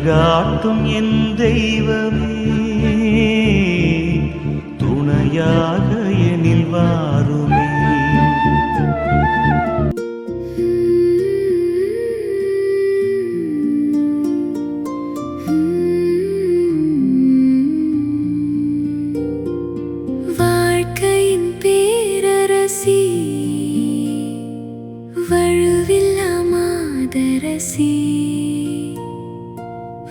வழிகாட்டும் என் தெய்வமே, துணையாக எனில் வாருமே. வாழ்க்கையின் பேரரசி, வழுவில்லா மாதரசி,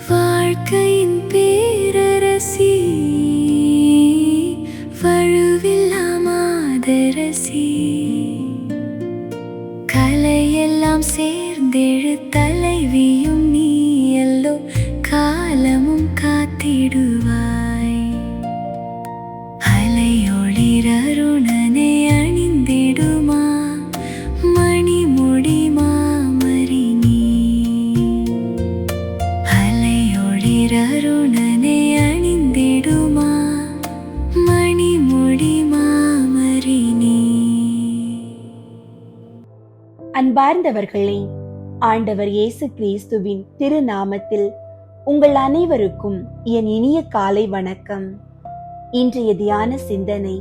வாழ்க்கையின் பேரரசி, வழுவில்லா மாதரசி, கலையெல்லாம் சேர்ந்தெழு தலைவியும் நீ எல்லோ, காலமும் காத்திடுவாய். அலையொளிரருணனை அணிந்திடுமா மணிமுடி மாமரி நீ, அலையொளிரருணனை அணிந்திடுமா மணிமுடி மாமரி நீ. அன்பார்ந்தவர்களே, ஆண்டவர் இயேசு கிறிஸ்துவின் திருநாமத்தில் உங்கள் அனைவருக்கும் என் இனிய காலை வணக்கம். இன்றைய தியான சிந்தனை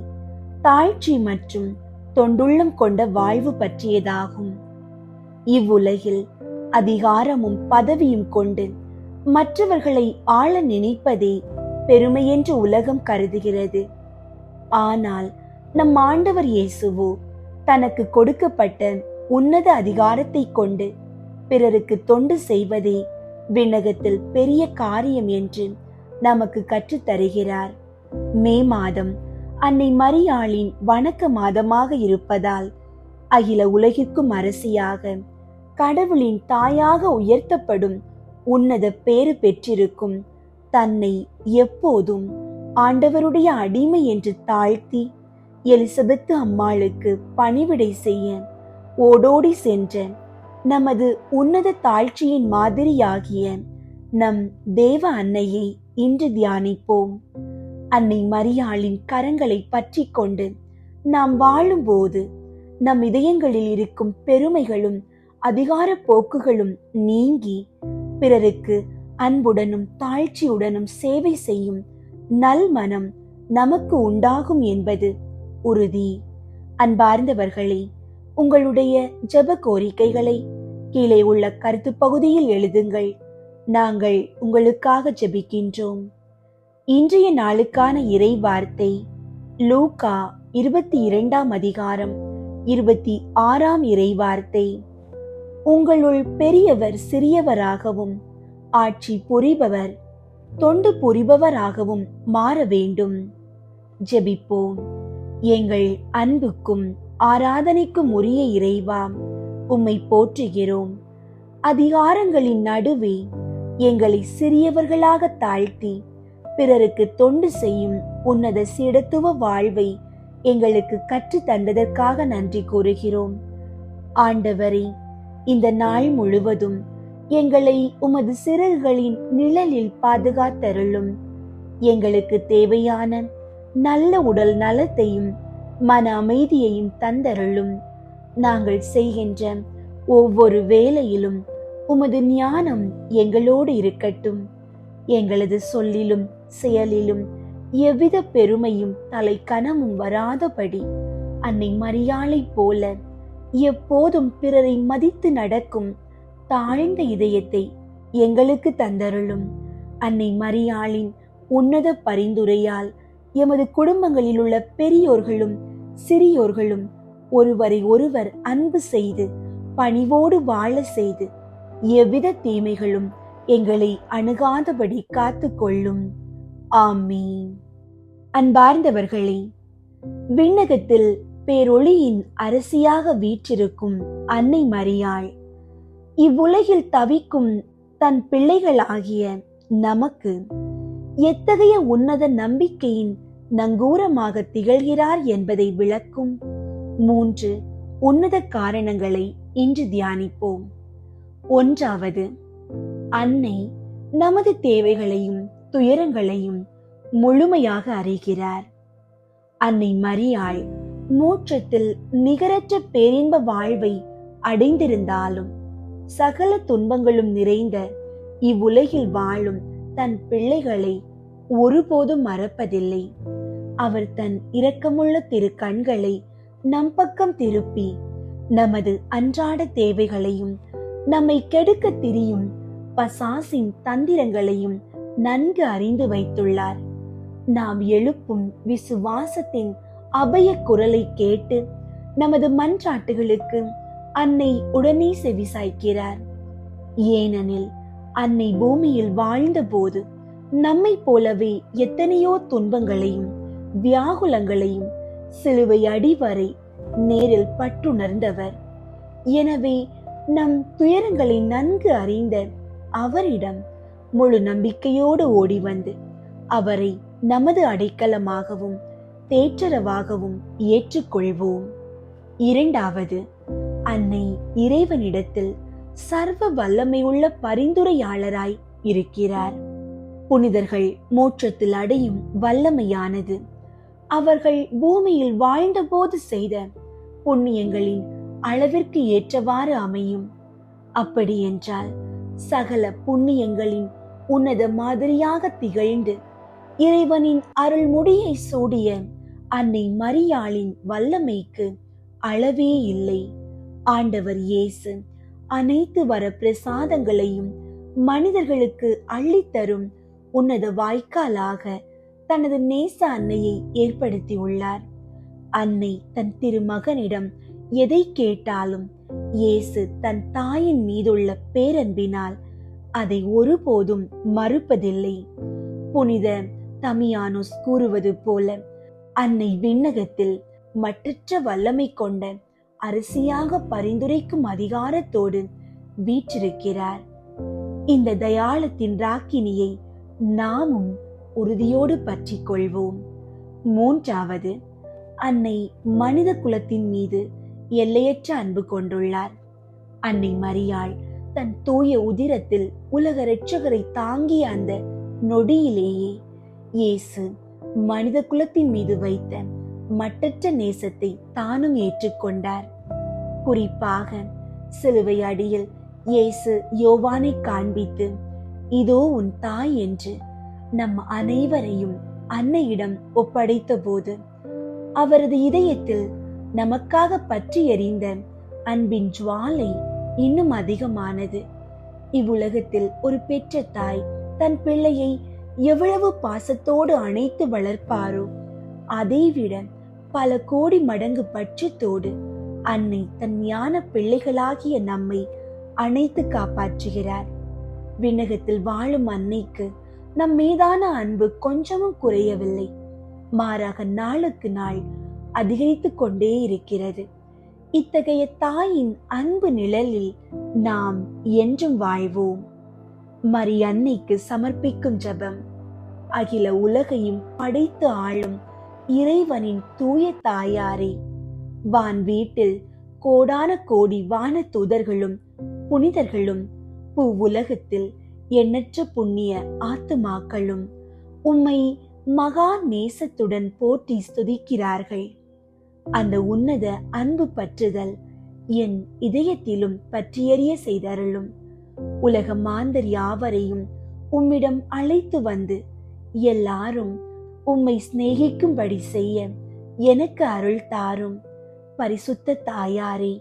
தாழ்ச்சி மற்றும் தொண்டுள்ளம் கொண்ட வாழ்வு பற்றியதாகும். இவ்வுலகில் அதிகாரமும் பதவியும் கொண்டு மற்றவர்களை ஆள நினைப்பதே பெருமையென்று உலகம் கருதுகிறது. ஆனால் நம் ஆண்டவர் இயேசுவோ தனக்கு கொடுக்கப்பட்ட உன்னத அதிகாரத்தை கொண்டு பிறருக்கு தொண்டு செய்வதே விண்ணகத்தில் பெரிய காரியம் என்று நமக்கு கற்றுத் தருகிறார். மே மாதம் அன்னை மரியாளின் வணக்க மாதமாக இருப்பதால் அகில உலகிற்கும் அரசியாக, கடவுளின் தாயாக உயர்த்தப்படும் உன்னத பேறு பெற்றிருக்கும் தன்னை எப்போதும் ஆண்டவருடைய அடிமை என்று தாழ்த்தி எலிசபெத்து அம்மாளுக்கு பணிவிடை செய்ய ஓடோடி சென்ற நமது உன்னத தாழ்ச்சியின் மாதிரியாகிய நம் தேவ அன்னையை இன்று தியானிப்போம். அன்னை மரியாளின் கரங்களை பற்றி கொண்டு நாம் வாழும்போது நம் இதயங்களில் இருக்கும் பெருமைகளும் அதிகார போக்குகளும் நீங்கி பிறருக்கு அன்புடனும் தாழ்ச்சியுடனும் சேவை செய்யும் நல் மனம் நமக்கு உண்டாகும் என்பது உறுதி. அன்பார்ந்தவர்களே, உங்களுடைய ஜெப கோரிக்கைகளை கீழே உள்ள கருத்து பகுதியில் எழுதுங்கள். நாங்கள் உங்களுக்காக ஜெபிக்கின்றோம். இன்றைய நாளுக்கான இறை வார்த்தை லூக்கா 22ஆம் அதிகாரம் 26ஆம் இறை வார்த்தை. உங்களுள் பெரியவர் சிறியவராகவும் ஆட்சி புரிபவர் தொண்டு புரிபவராகவும் மாற வேண்டும். ஜெபிப்போம். எங்கள் அன்புக்கும் ஆராதனைக்கும் உரிய இறைவா, உம்மை போற்றுகிறோம். அதிகாரங்களின் நடுவே எங்களை சிறியவர்களாக தாழ்த்தி பிறருக்கு தொண்டு செய்யும் உன்னத சீடத்துவ வாழ்வை எங்களுக்கு கற்று தந்ததற்காக நன்றி கூறுகிறோம். ஆண்டவரே, இந்த நாள் முழுவதும் எங்களை உமது சிறகுகளின் நிழலில் பாதுகாத்தருளும். எங்களுக்கு தேவையான நல்ல உடல் நலத்தையும் மன அமைதியையும் தந்தருளும். நாங்கள் செய்கின்ற ஒவ்வொரு வேலையிலும் உமது ஞானம் எங்களோடு இருக்கட்டும். எங்களது சொல்லிலும் செயலிலும் எவ்வித பெருமையும் தலைக்கனமும் வராதபடி அன்னை மரியாளை போல எப்போதும் பிறரை மதித்து நடக்கும் தாழ்ந்த இதயத்தை எங்களுக்கு தந்தருளும். அன்னை மரியாளின் உன்னத பரிந்துரையால் எமது குடும்பங்களில் உள்ள பெரியோர்களும் சிறியோர்களும் ஒருவரை ஒருவர் அன்பு செய்து பணிவோடு வாழ செய்து எவ்வித தீமைகளும் எங்களை அணுகாதபடி காத்து கொள்ளும். ஆமீன். அன்பார்ந்தவர்களே, விண்ணகத்தில் பேரொளியின் அரசியாக வீற்றிருக்கும் அன்னை மரியாள் இவ்வுலகில் தவிக்கும் தன் பிள்ளைகளாகிய நமக்கு எத்தகைய உன்னத நம்பிக்கையின் நங்கூரமாக திகழ்கிறார் என்பதை விளக்கும் 3 உன்னத காரணங்களை இன்று தியானிப்போம். 1வது, அன்னை நமது தேவைகளையும் துயரங்களையும் முழுமையாக அறிகிறார். அன்னை மரியாள் மோட்சத்தில் நிகரற்ற பேரின்ப வாழ்வை அடைந்திருந்தாலும் சகல துன்பங்களும் நிறைந்த இவ்வுலகில் வாழும் தன் பிள்ளைகளை ஒருபோதும் மறப்பதில்லை. அவர் தன் இரக்கமுள்ள திரு கண்களை நம் பக்கம் திருப்பி நமது அன்றாட தேவைகளையும் நம்மை கெடுக்க திரியும் பசாசின் தந்திரங்களையும் நன்கு அறிந்து வைத்துள்ளார். நாம் எழுப்பும் விசுவாசத்தின் அபய குரலை கேட்டு நமது மன்றாட்டுகளுக்கு அன்னை உடனே செவிசாய்க்கிறார். ஏனெனில் அன்னை பூமியில் வாழ்ந்த போது நம்மை போலவே எத்தனையோ துன்பங்களையும் வியாகுலங்களையும் சிலுவை அடிவரை நேரில் பற்றுணர்ந்தவர். எனவே நம் துயரங்களை நன்கு அறிந்த அவரிடம் முழு நம்பிக்கையோடு ஓடி வந்து அவரை நமது அடைக்கலமாகவும் தேற்றரவாகவும் ஏற்றுக்கொள்வோம். இரண்டாவது, அன்னை இறைவனிடத்தில் சர்வ வல்லமையுள்ள பரிந்துரையாளராய் இருக்கிறார். புனிதர்கள் மோட்சத்தில் அடையும் வல்லமையானது அவர்கள் பூமியில் வாழ்ந்தபோது செய்த புண்ணியங்களின் அளவிற்கு ஏற்றவாறு அமையும். அப்படி என்றால் சகல புண்ணியங்களின் உன்னத மாதிரியாக திகழ்ந்து இறைவனின் அருள்முடியை சூடிய அன்னை மரியாளின் வல்லமைக்கு அளவே இல்லை. ஆண்டவர் இயேசு அனைத்து வர பிரசாதங்களையும் மனிதர்களுக்கு அள்ளித்தரும் உன்னத வாய்க்காலாக தனது நேச அன்னையை ஏற்படுத்தியுள்ளார். அன்னை தன் திருமகனிடம் எதை கேட்டாலும் இயேசு தன் தாயின் மீதுள்ள பேரன்பினால் அதை ஒருபோதும் மறுப்பதில்லை. புனித தமியானோஸ் கூறுவது போல அன்னை விண்ணகத்தில் மற்றற்ற வல்லமை கொண்ட அரசியாக பரிந்துரைக்கும் அதிகாரத்தோடு வீற்றிருக்கிறார். இந்த தயாளத்தின் ராக்கினியை நாமும் உறுதியோடு பற்றி கொள்வோம். மூன்றாவது, அன்னை மனித குலத்தின் மீது எல்லையற்ற அன்பு கொண்டுள்ளார். அன்னை மரியாள் தன் தூய உதிரத்தில் உலக இரட்சகரை தாங்கிய அந்த நொடியிலேயே இயேசு மனித குலத்தின் மீது வைத்த மட்டற்ற நேசத்தை தானும் ஏற்றுக்கொண்டார். குறிப்பாக சிலுவை அடியில் இயேசு யோவானை காண்பித்து இதோ உன் தாய் என்று நம் அனைவரையும் அன்னையிடம் ஒப்படைத்த போது அவரது இதயத்தில் நமக்காக பற்றி எறிந்த அன்பின் ஜுவாலை இன்னும் அதிகமானது. இவ்வுலகத்தில் ஒரு பெற்ற தாய் தன் பிள்ளையை எவ்வளவு பாசத்தோடு அணைத்து வளர்ப்பாரோ அதைவிட பல கோடி மடங்கு பட்சத்தோடு அன்னை தன் ஞான பிள்ளைகளாகிய நம்மை அணைத்து காப்பாற்றுகிறார். விண்ணகத்தில் வாழும் அன்னைக்கு நம் மீதான அன்பு கொஞ்சமும் குறையவில்லை, மாறாக நாளுக்கு நாள் அதிகரித்து கொண்டே இருக்கிறது. இத்தகைய தாயின் அன்பு நிழலில் நாம் என்றும் வாழ்வோம். மரி அன்னைக்கு சமர்ப்பிக்கும் ஜெபம். அகில உலகையும் படைத்து ஆளும் இறைவனின் தூய தாயாரே, வான் வீட்டில் கோடான கோடி வான தூதர்களும் புனிதர்களும் உலகத்தில் எண்ணற்ற புண்ணிய ஆத்துமாக்களும் உம்மை மகா நேசத்துடன் போற்றி ஸ்துதிக்கிறார்கள். அந்த உன்னத அன்பு பற்றுதல் என் இதயத்திலும் பற்றியறிய செய்தருளும். உலக மாந்தர் யாவரையும் உம்மிடம் அழைத்து வந்து எல்லாரும் உம்மை சிநேகிக்கும்படி செய்ய எனக்கு அருள் தாரும். பரிசுத்த தாயாரே,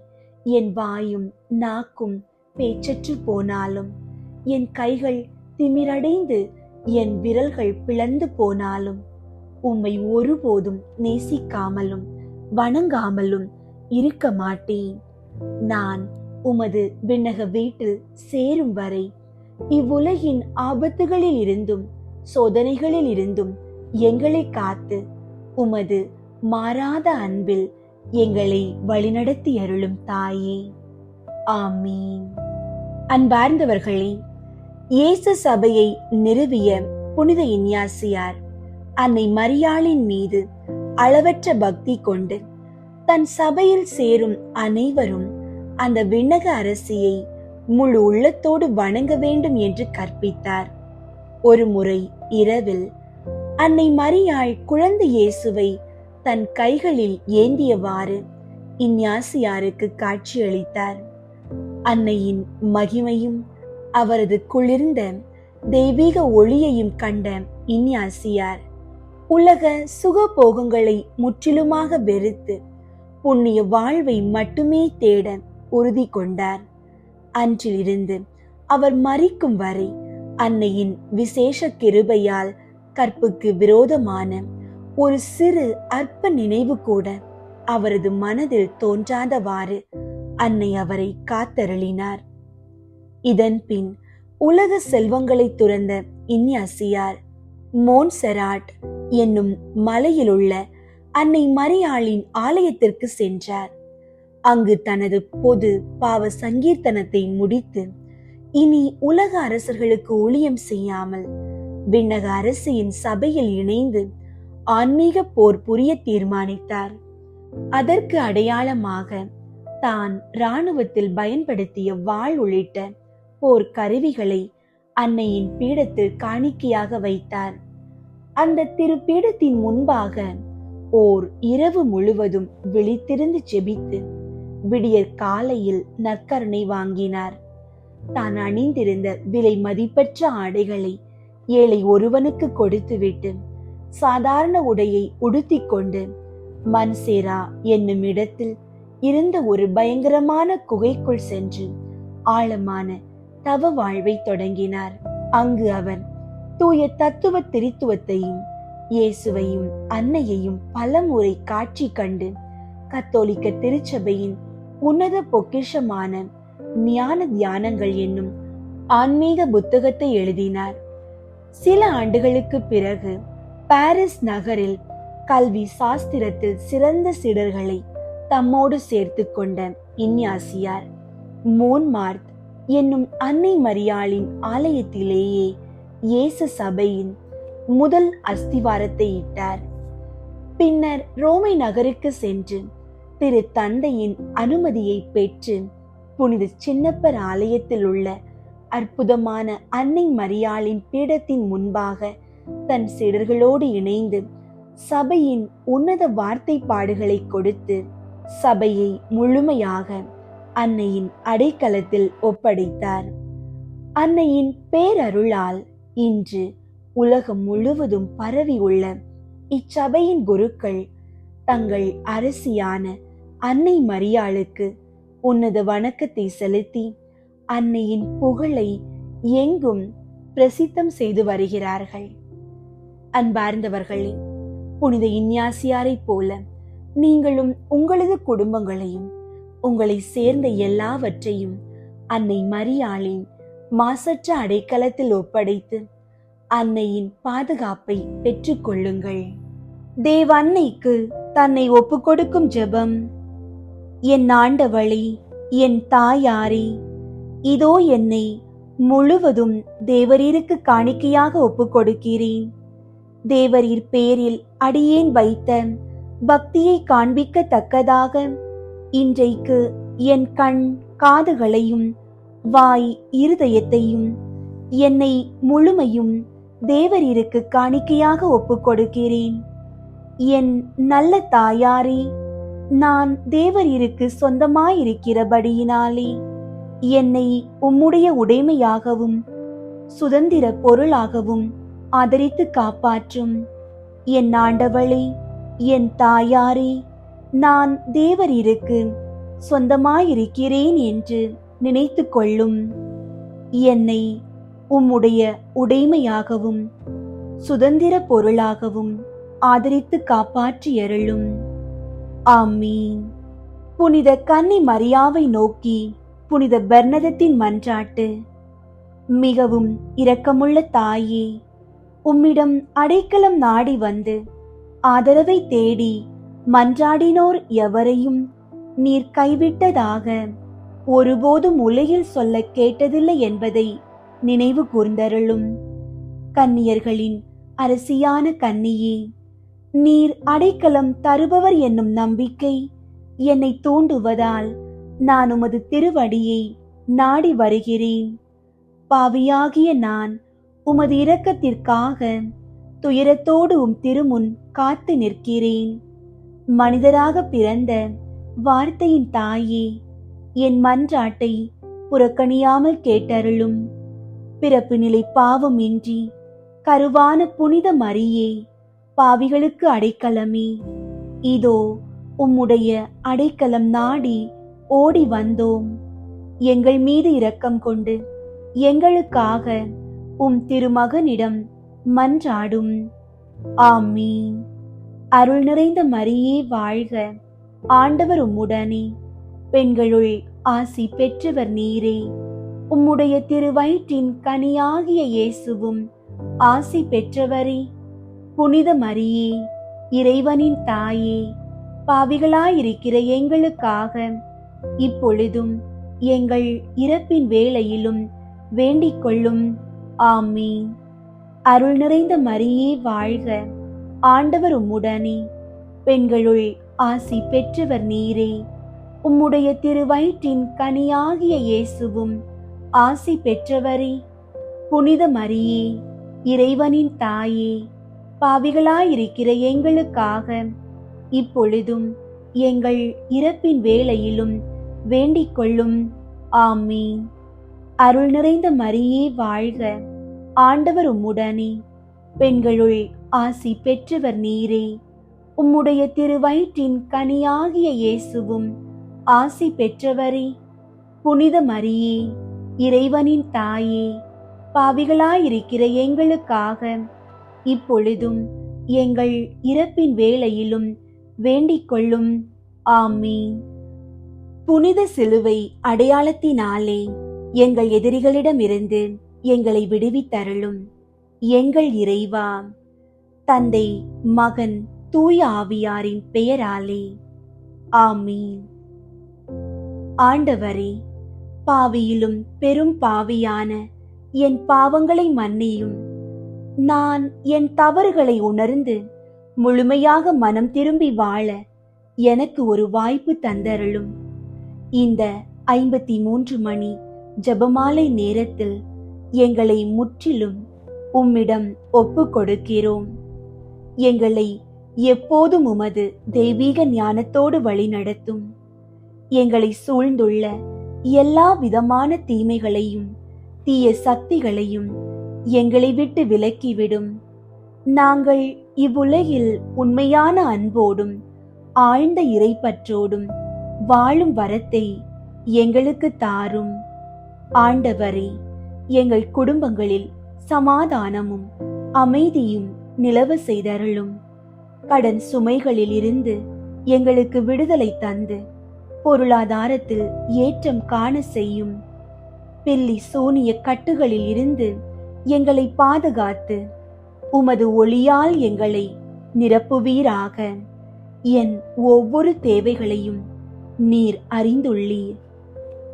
என் வாயும் நாக்கும் பேச்சற்று போனாலும், என் கைகள் திமிரடைந்து என் விரல்கள் பிளந்து போனாலும், உம்மை ஒருபோதும் நேசிக்காமலும் வணங்காமலும் இருக்க மாட்டேன். நான் உமது விண்ணக வீட்டில் சேரும் வரை இவ்வுலகின் ஆபத்துகளில் இருந்தும் சோதனைகளில் இருந்தும் எங்களை காத்து உமது மாறாத அன்பில் எங்களை வழிநடத்தி அருளும் தாயே. ஆமீன். அன்பார்ந்தவர்களே, இயேசு சபையை நிறுவிய புனித இஞ்ஞாசியார் அன்னை மரியாளின் மீது அளவற்ற பக்தி கொண்டு தன் சபையில் சேரும் அனைவரும் அந்த விண்ணக அரசியை முழு உள்ளத்தோடு வணங்க வேண்டும் என்று கற்பித்தார். ஒரு முறை இரவில் அன்னை மரியாள் குழந்தை இயேசுவை தன் கைகளில் ஏந்தியவாறு இஞ்ஞாசியாருக்கு காட்சியளித்தார். அன்னையின் மகிமையும் அவரது குளிர்ந்த தெய்வீக ஒளியையும் கண்ட இஞ்ஞாசியார் உலக சுகபோகங்களை முற்றிலுமாக வெறுத்து புண்ணிய வாழ்வை மட்டுமே தேட உறுதி கொண்டார். அன்றிலிருந்து அவர் மரிக்கும் வரை அன்னையின் விசேஷ கிருபையால் கற்புக்கு விரோதமான ஒரு சிறு அற்ப நினைவு கூட அவரது மனதில் தோன்றாதவாறு அன்னை அவரை காத்தருளினார். இதன் பின் உலக செல்வங்களை துறந்த இஞ்ஞாசியார் மோன்செராட் என்னும் மலையிலுள்ள அன்னை மரியாளின் ஆலயத்திற்கு சென்றார். அங்கு தனது பொது பாவ சங்கீர்த்தனத்தை முடித்து இனி உலக அரசர்களுக்கு ஊழியம் செய்யாமல் விண்ணக அரசியின் சபையில் இணைந்து ஆன்மீக போர் புரிய தீர்மானித்தார். அதற்கு அடையாளமாக தான் இராணுவத்தில் பயன்படுத்திய வாள் உள்ளிட்ட போர் கருவிகளை அன்னையின் பீடத்தில் காணிக்கையாக வைத்தார். அந்த திருப்பீடத்தின் முன்பாக ஓர் இரவு முழுவதும் விழித்திருந்து ஜெபித்து விடியற் காலையில் நற்கருணை வாங்கினார். தான் அணிந்திருந்த விலை மதிப்பற்ற ஆடைகளை ஏழை ஒருவனுக்கு கொடுத்துவிட்டு சாதாரண உடையை உடுத்திக் கொண்டு மன்சேரா என்னும் இடத்தில் இருந்த ஒரு பயங்கரமான குகைக்குள் சென்று ஆழமான தவ வாழ்வை தொடங்கினார். அங்கு அவர் தூய தத்துவ திரித்துவத்தையும் இயேசுவையும் அன்னையையும் பலமுறை காட்சி கண்டு கத்தோலிக்க திருச்சபையின் உன்னத பொக்கிஷமான ஞான தியானங்கள் என்னும் ஆன்மீக புத்தகத்தை எழுதினார். சில ஆண்டுகளுக்கு பிறகு பாரிஸ் நகரில் கல்வி சாஸ்திரத்தில் சிறந்த சீடர்களை தம்மோடு சேர்த்து கொண்ட இஞ்ஞாசியார் மோன்மார்த் என்னும் அன்னை மரியாளின் ஆலயத்திலேயே இயேசு சபையின் முதல் அஸ்திவாரத்தை இட்டார். பின்னர் ரோமை நகருக்கு சென்று திரு தந்தையின் அனுமதியை பெற்று புனித சின்னப்பர் ஆலயத்தில் உள்ள அற்புதமான அன்னை மரியாளின் பீடத்தின் முன்பாக தன் சீடர்களோடு இணைந்து சபையின் உன்னத வார்த்தை பாடுகளை கொடுத்து சபையை முழுமையாக அன்னையின் அடைக்கலத்தில் ஒப்படைத்தார். அன்னையின் பேரருளால் இன்று உலகம் முழுவதும் பரவி உள்ள இச்சபையின் குருக்கள் தங்கள் அரசியான அன்னை மரியாளுக்கு உன்னத வணக்கத்தை செலுத்தி அன்னையின் புகழை எங்கும் பிரசித்தம் செய்து வருகிறார்கள். அன்பார்ந்தவர்களே, புனித இஞ்ஞாசியாரை போல நீங்களும் உங்களது குடும்பங்களையும் உங்களை சேர்ந்த எல்லாவற்றையும் அன்னை மரியாளின் மாசற்ற அடைக்கலத்தில் ஒப்படைத்து அன்னையின் பாதுகாப்பை பெற்றுக்கொள்ளுங்கள். தேவ அன்னைக்கு தன்னை ஒப்பு கொடுக்கும் ஜெபம். என் ஆண்டவளே, என் தாயாரே, இதோ என்னை முழுவதும் தேவரீருக்கு காணிக்கையாக ஒப்பு கொடுக்கிறேன். தேவரீர் பேரில் அடியேன் வைத்த பக்தியை காண்பிக்கத்தக்கதாக இன்றைக்கு என் கண் காதுகளையும் வாய் இருதயத்தையும் என்னை முழுமையும் தேவரீருக்கு காணிக்கையாக ஒப்பு கொடுக்கிறேன். என் நல்ல தாயாரே, நான் தேவரீருக்கு சொந்தமாயிருக்கிறபடியினாலே என்னை உம்முடைய உடைமையாகவும் சுதந்திர பொருளாகவும் ஆதரித்து காப்பாற்றும். என் ஆண்டவளே, என் தாயாரே, நான் தேவரீருக்கு சொந்தமாயிருக்கிறேன் என்று நினைத்து கொள்ளும். என்னை உம்முடைய உடைமையாகவும் சுதந்திர பொருளாகவும் ஆதரித்து காப்பாற்றியருளும். ஆமீன். புனித கன்னி மரியாவை நோக்கி புனித பெர்னதத்தின் மன்றாட்டு. மிகவும் இரக்கமுள்ள தாயே, உம்மிடம் அடைக்கலம் நாடி வந்து ஆதரவை தேடி மன்றாடினோர் எவரையும் நீர் கைவிட்டதாக ஒருபோதும் உலகில் சொல்ல கேட்டதில்லை என்பதை நினைவு கூர்ந்தருளும். கன்னியர்களின் அரசியான கன்னியே, நீர் அடைக்கலம் தருபவர் என்னும் நம்பிக்கை என்னை தூண்டுவதால் நான் உமது திருவடியை நாடி வருகிறேன். பாவியாகிய நான் உமது இரக்கத்திற்காக துயரத்தோடு உம் திருமுன் காத்து நிற்கிறேன். மனிதராக பிறந்த வார்த்தையின் தாயே, என் மன்றாட்டை புறக்கணியாமல் கேட்டருளும். பிறப்பு நிலை பாவமின்றி கருவான புனித மரியே, பாவிகளுக்கு அடைக்கலமே, இதோ உம்முடைய அடைக்கலம் நாடி ஓடி வந்தோம். எங்கள் மீது இரக்கம் கொண்டு எங்களுக்காக உம் திருமகனிடம் மன்றாடும். ஆமீன். அருள் நிறைந்த மரியே வாழ்க, ஆண்டவர் உம்முடனே, பெண்களுள் ஆசி பெற்றவர் நீரே. உம்முடைய திருவயிற்றின் கனியாகிய இயேசுவும் ஆசி பெற்றவரே. புனித மரியே, இறைவனின் தாயே, பாவிகளாயிருக்கிற எங்களுக்காக இப்பொழுதும் எங்கள் இறப்பின் வேளையிலும் வேண்டிக் கொள்ளும். ஆமீன். அருள் நிறைந்த மரியே வாழ்க, ஆண்டவர் உம்முடனே, பெண்களுள் ஆசி பெற்றவர் நீரே. உம்முடைய திருவயிற்றின் கனியாகிய இயேசுவும் ஆசி பெற்றவரே. புனித மரியே, இறைவனின் தாயே, பாவிகளாயிருக்கிற எங்களுக்காக இப்பொழுதும் எங்கள் இறப்பின் வேளையிலும் வேண்டிக் கொள்ளும். ஆமீன். அருள் நிறைந்த மரியே வாழ்க, ஆண்டவர் உம்முடனே, பெண்களுள் ஆசி பெற்றவர் நீரே. உம்முடைய திருவயிற்றின் கனியாகிய இயேசுவும் ஆசி பெற்றவரே. புனித மரியே, இறைவனின் தாயே, பாவிகளாயிருக்கிற எங்களுக்காக இப்பொழுதும் எங்கள் இறப்பின் வேளையிலும் வேண்டிக் கொள்ளும். ஆமீன். புனித சிலுவை அடையாளத்தினாலே எங்கள் எதிரிகளிடமிருந்து எங்களை விடுவித்தருளும். எங்கள் இறைவா, தந்தை, மகன், தூய ஆவியாரின் பெயராலே. ஆமீன். ஆண்டவரே, பாவியிலும் பெரும் பாவியான என் பாவங்களை மன்னியும். நான் என் தவறுகளை உணர்ந்து முழுமையாக மனம் திரும்பி வாழ எனக்கு ஒரு வாய்ப்பு தந்தருளும். இந்த 53 மணி ஜெபமாலை நேரத்தில் எங்களை முற்றிலும் உம்மிடம் ஒப்பு கொடுக்கிறோம். எங்களை எப்போதும் உமது தெய்வீக ஞானத்தோடு வழிநடத்தும். எங்களை சூழ்ந்துள்ள எல்லா விதமான தீமைகளையும் தீய சக்திகளையும் எங்களை விட்டு விலக்கிவிடும். நாங்கள் இவ்வுலகில் உண்மையான அன்போடும் ஆழ்ந்த இறைப்பற்றோடும் வாழும் வரத்தை எங்களுக்கு தாரும். ஆண்டவரே, எங்கள் குடும்பங்களில் சமாதானமும் அமைதியும் நிலவ செய்தருளும். கடன் சுமைகளில் இருந்து எங்களுக்கு விடுதலை தந்து பொருளாதாரத்தில் ஏற்றம் காண செய்யும். பில்லி சூனிய கட்டுகளில் இருந்து எங்களை பாதுகாத்து உமது ஒளியால் எங்களை நிரப்புவீராக. என் ஒவ்வொரு தேவைகளையும் நீர் அறிந்துள்ளீர்.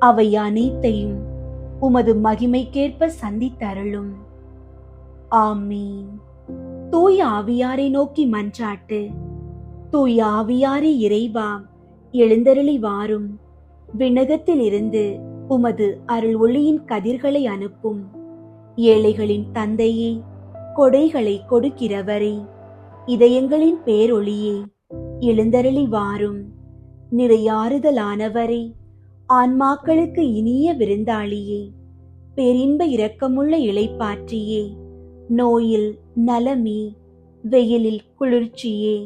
அவை அனைத்தையும் உமது மகிமைக்கேற்ப சந்தித்தருளும். ஆமீன். தூய ஆவியாரை நோக்கி மன்றாட்டு. தூய ஆவியாரே இறைவா, எழுந்தருளி வாரும். விண்ணகத்தில் இருந்து உமது அருள் ஒளியின் கதிர்களை அனுப்பும். ஏழைகளின் தந்தையே, கொடைகளை கொடுக்கிறவரே, இதயங்களின் பேரொளியே, எழுந்தருளி வாரும். நிறையாறுதலானவரே, ஆன்மாக்களுக்கு இனிய விருந்தாளியே, பேரின்ப இரக்கமுள்ள இளைப்பாற்றியே, நோயில் நலமே, வெயிலில் குளிர்ச்சியே,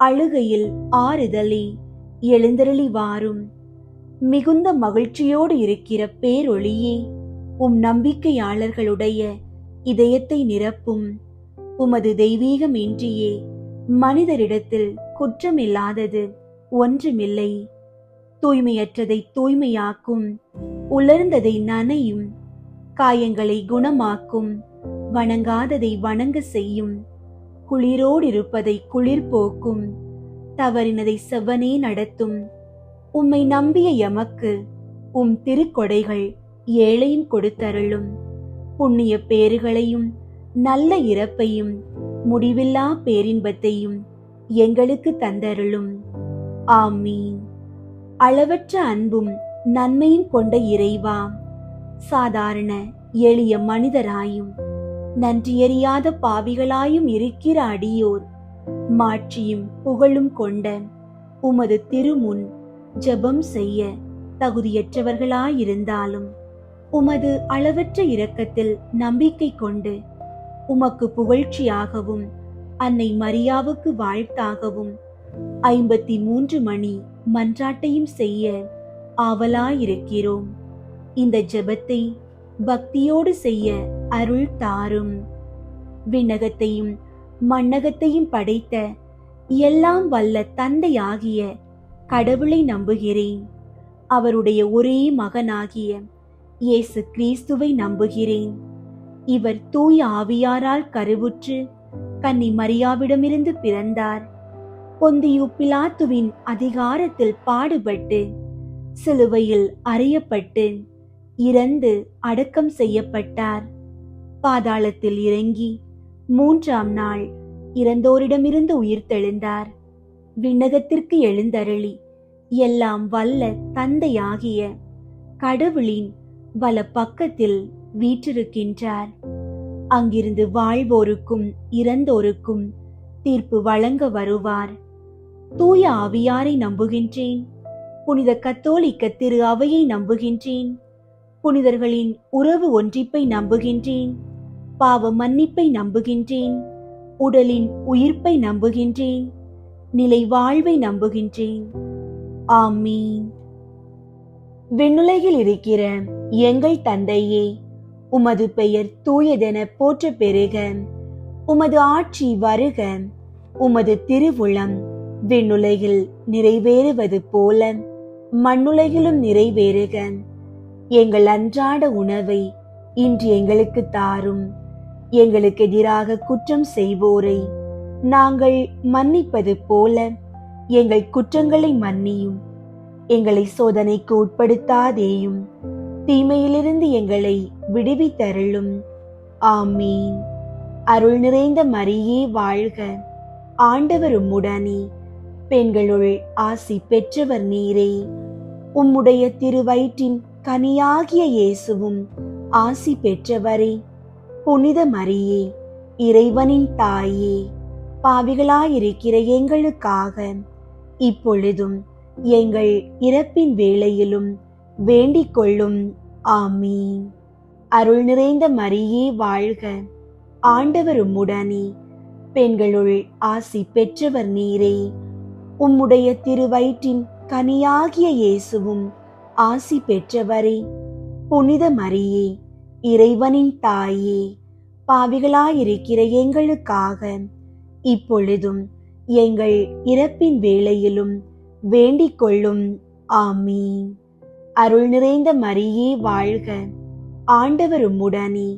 அழுகையில் ஆறுதலே, எழுந்தருளி வாரும். மிகுந்த மகிழ்ச்சியோடு இருக்கிற பேரொளியே, உம் நம்பிக்கையாளர்களுடைய இதயத்தை நிரப்பும். உமது தெய்வீகம் இன்றியே மனிதரிடத்தில் குற்றமில்லாதது ஒன்றுமில்லை. தூய்மையற்றதை தூய்மையாக்கும், உலர்ந்ததை நனையும், காயங்களை குணமாக்கும், வணங்காததை வணங்க செய்யும், குளிரோடு இருப்பதை குளிர் போக்கும், தவறினதை செவ்வனே நடத்தும். உம்மை நம்பிய எமக்கு உம் திருக்கொடைகள் ஏழையும் கொடுத்தருளும். புண்ணிய பேறுகளையும் நல்ல இறப்பையும் முடிவில்லா பேரின்பத்தையும் எங்களுக்கு தந்தருளும். ஆமீன். அளவற்ற அன்பும் நன்மையும் கொண்ட இறைவா, சாதாரண எளிய மனிதராயும் நன்றியறியாத பாவிகளாயும் இருக்கிற அடியோர் மாட்சியும் புகழும் கொண்ட உமது திருமுன் ஜெபம் செய்ய தகுதியற்றவர்களாயிருந்தாலும் உமது அளவற்ற இரக்கத்தில் நம்பிக்கை கொண்டு உமக்கு புகழ்ச்சியாகவும் அன்னை மரியாவுக்கு வாழ்த்தாகவும் 53 மணி மன்றாட்டையும் செய்ய ஆவலாயிருக்கிறோம். இந்த ஜெபத்தை பக்தியோடு செய்ய அருள் தாரும். விண்ணகத்தையும் மண்ணகத்தையும் படைத்த எல்லாம் வல்ல தந்தையாகிய கடவுளை நம்புகிறேன். அவருடைய ஒரே மகனாகிய இயேசு கிறிஸ்துவை நம்புகிறேன். இவர் தூய ஆவியாரால் கருவுற்று கன்னி மரியாவிடமிருந்து பிறந்தார். பொந்தியு பிலாத்துவின் அதிகாரத்தில் பாடுபட்டு சிலுவையில் அறையப்பட்டு இறந்து அடக்கம் செய்யப்பட்டார். பாதாளத்தில் இறங்கி 3ஆம் நாள் இறந்தோரிடமிருந்து உயிர்த்தெழுந்தார். விண்ணகத்திற்கு எழுந்தருளி எல்லாம் வல்ல தந்தையாகிய கடவுளின் வல பக்கத்தில் வீற்றிருக்கின்றார். அங்கிருந்து வாழ்வோருக்கும் இறந்தோருக்கும் தீர்ப்பு வழங்க வருவார். தூய ஆவியாரை நம்புகின்றேன். புனித கத்தோலிக்க திரு அவையை நம்புகின்றேன். புனிதர்களின் உறவு ஒன்றிப்பை நம்புகின்றேன். பாவ மன்னிப்பை நம்புகின்றேன். உடலின் உயிர்ப்பை நம்புகின்றேன். நிலை வாழ்வை நம்புகின்றேன். ஆமீன். விண்ணுலகில் இருக்கிற எங்கள் தந்தையே, உமது பெயர் தூயதென போற்ற பெறுக. உமது ஆட்சி வருக. உமது திருவுளம் விண்ணுலகில் நிறைவேறுவது போல மண்ணுலகிலும் நிறைவேறுக. எங்கள் அன்றாட உணவை இன்று எங்களுக்கு தாரும். எங்களுக்கு எதிராக குற்றம் செய்வோரை நாங்கள் மன்னிப்பது போல எங்கள் குற்றங்களை மன்னியும். எங்களை சோதனைக்கு உட்படுத்தாதேயும், தீமையிலிருந்து எங்களை விடுவித்தருளும். ஆமீன். அருள் நிறைந்த மரியே வாழ்க. ஆண்டவர் உம்முடனே, பெண்களுள் ஆசி பெற்றவர் நீரே. உம்முடைய திருவயிற்றின் கனியாகிய இயேசுவும் ஆசி பெற்றவரே. புனித மரியே, இறைவனின் தாயே, பாவிகளாயிருக்கிற எங்களுக்காக இப்பொழுதும் எங்கள் இறப்பின் வேளையிலும் வேண்டிக் கொள்ளும். ஆமீன். அருள் நிறைந்த மரியே வாழ்க. ஆண்டவர் உம்முடனே, பெண்களுள் ஆசி பெற்றவர் நீரே. உம்முடைய திருவயிற்றின் கனியாகிய இயேசுவும் ஆசி பெற்றவரே. புனித மரியே, இறைவனின் தாயே, பாவிகளாயிருக்கிற எங்களுக்காக இப்பொழுதும் எங்கள் இறப்பின் வேளையிலும் வேண்டிக் கொள்ளும். ஆமீன். அருள் நிறைந்த மரியே வாழ்க. ஆண்டவர் உம்முடனே,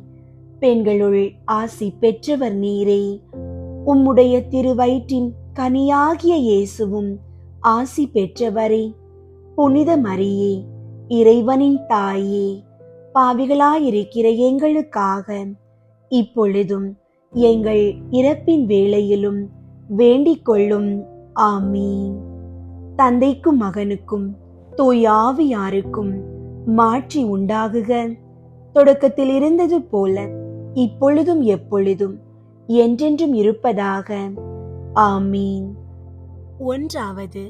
பெண்களுள் ஆசி பெற்றவர் நீரே. உம்முடைய திருவயிற்றின் கனியாகிய இயேசுவும் ஆசி பெற்றவரே. புனித மரியே, இறைவனின் தாயே, பாவிகளாயிருக்கிற எங்களுக்காக இப்பொழுதும் எங்கள் இறப்பின் வேளையிலும் வேண்டிக் கொள்ளும். ஆமீன். தந்தைக்கும் மகனுக்கும் தூய ஆவியாருக்கும் மாட்சி உண்டாகுக. தொடக்கத்தில் இருந்தது போல இப்பொழுதும் எப்பொழுதும் என்றென்றும் இருப்பதாக. ஆமீன். 1.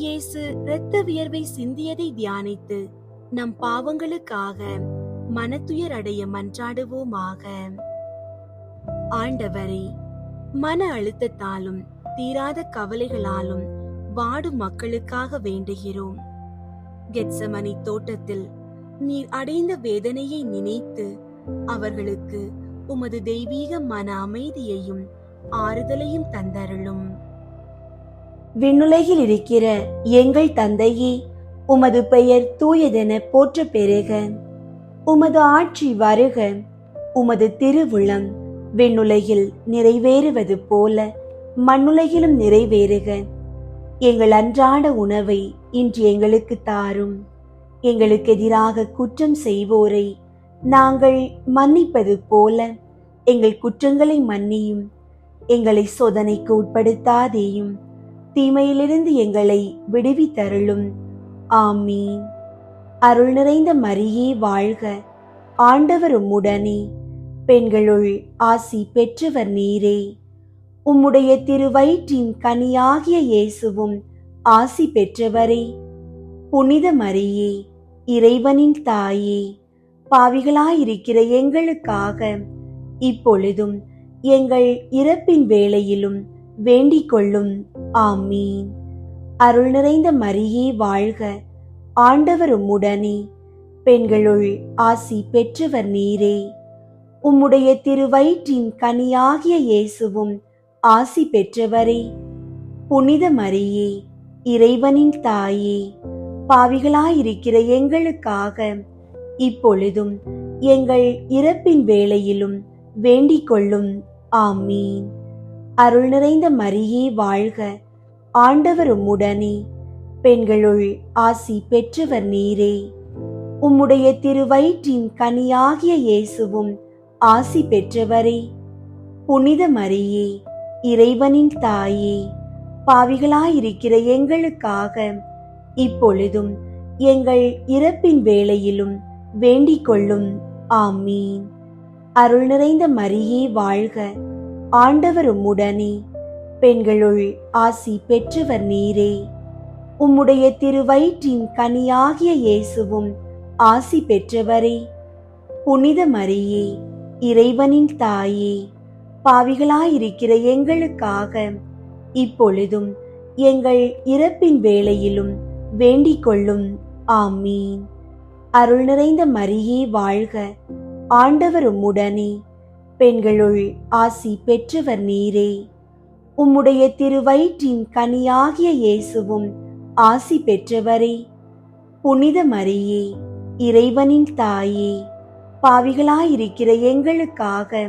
இயேசு இரத்த வியர்வை சிந்தியதை தியானித்து நம் பாவங்களுக்காக மனத்துயர் அடைய மன்றாடுவோமாக. ஆண்டவரே, மன அழுத்தத்தாலும் தீராத கவலைகளாலும் வாடும் மக்களுக்காக வேண்டுகிறோம். கெத்சமனி தோட்டத்தில் நீர் அடைந்த வேதனையை நினைத்து அவர்களுக்கு உமது தெய்வீக மன அமைதியையும் ஆறுதலையும் தந்தருளும். விண்ணுலகில் இருக்கிற எங்கள் தந்தையே, உமது பெயர் தூயதென போற்ற பெறுக. உமது ஆட்சி வருக. உமது திருவுளம் விண்ணுலகில் நிறைவேறுவது போல மண்ணுலகிலும் நிறைவேறுக. எங்கள் அன்றாட உணவை இன்று எங்களுக்கு தாரும். எங்களுக்கு எதிராக குற்றம் செய்வோரை நாங்கள் மன்னிப்பது போல எங்கள் குற்றங்களை மன்னியும். எங்களை சோதனைக்கு உட்படுத்தாதேயும், தீமையிலிருந்து எங்களை விடுவித்தருளும். ஆமீன். அருள் நிறைந்த மரியே வாழ்க. ஆண்டவர் உம்முடனே, பெண்களுள் ஆசி பெற்றவர் நீரே. உம்முடைய திருவயிற்றின் கனியாகிய இயேசுவும் ஆசி பெற்றவரே. புனித மரியே, இறைவனின் தாயே, பாவிகளாயிருக்கிற எங்களுக்காக இப்பொழுதும் எங்கள் இறப்பின் வேளையிலும் வேண்டிக் கொள்ளும். ஆமீன். அருள் நிறைந்த மரியே வாழ்க, ஆண்டவர் உம்முடனே, பெண்களுள் ஆசி பெற்றவர் நீரே. உம்முடைய திருவயிற்றின் கனியாகிய இயேசுவும் ஆசி பெற்றவரே. புனித மரியே, இறைவனின் தாயே, பாவிகளாயிருக்கிற எங்களுக்காக இப்பொழுதும் எங்கள் இறப்பின் வேளையிலும் வேண்டிக் கொள்ளும். ஆமீன். அருள் நிறைந்த மரியே வாழ்க, ஆண்டவர் உம்முடனே, பெண்களுள் ஆசி பெற்றவர் நீரே. உம்முடைய திருவயிற்றின் கனியாகிய இயேசுவும் ஆசி பெற்றவரே. புனித மரியே, இறைவனின் தாயே, பாவிகளாயிருக்கிற எங்களுக்காக இப்பொழுதும் எங்கள் இறப்பின் வேளையிலும் வேண்டிக் கொள்ளும். ஆமீன். அருள் நிறைந்த மரியே வாழ்க, ஆண்டவர் உம்முடனே, பெண்களுள் ஆசி பெற்றவர் நீரே. உம்முடைய திருவயிற்றின் கனியாகிய இயேசுவும் ஆசி பெற்றவரே. புனித மரியே, இறைவனின் தாயே, பாவிகளாயிருக்கிற எங்களுக்காக இப்பொழுதும் எங்கள் இறப்பின் வேளையிலும் வேண்டிக் கொள்ளும். ஆமீன். அருள் நிறைந்த மரியே வாழ்க, ஆண்டவர் உம்முடனே, பெண்களுள் ஆசி பெற்றவர் நீரே. உம்முடைய திருவயிற்றின் கனியாகிய இயேசுவும் ஆசி பெற்றவரே. புனித மரியே, இறைவனின் தாயே, பாவிகளாயிருக்கிற எங்களுக்காக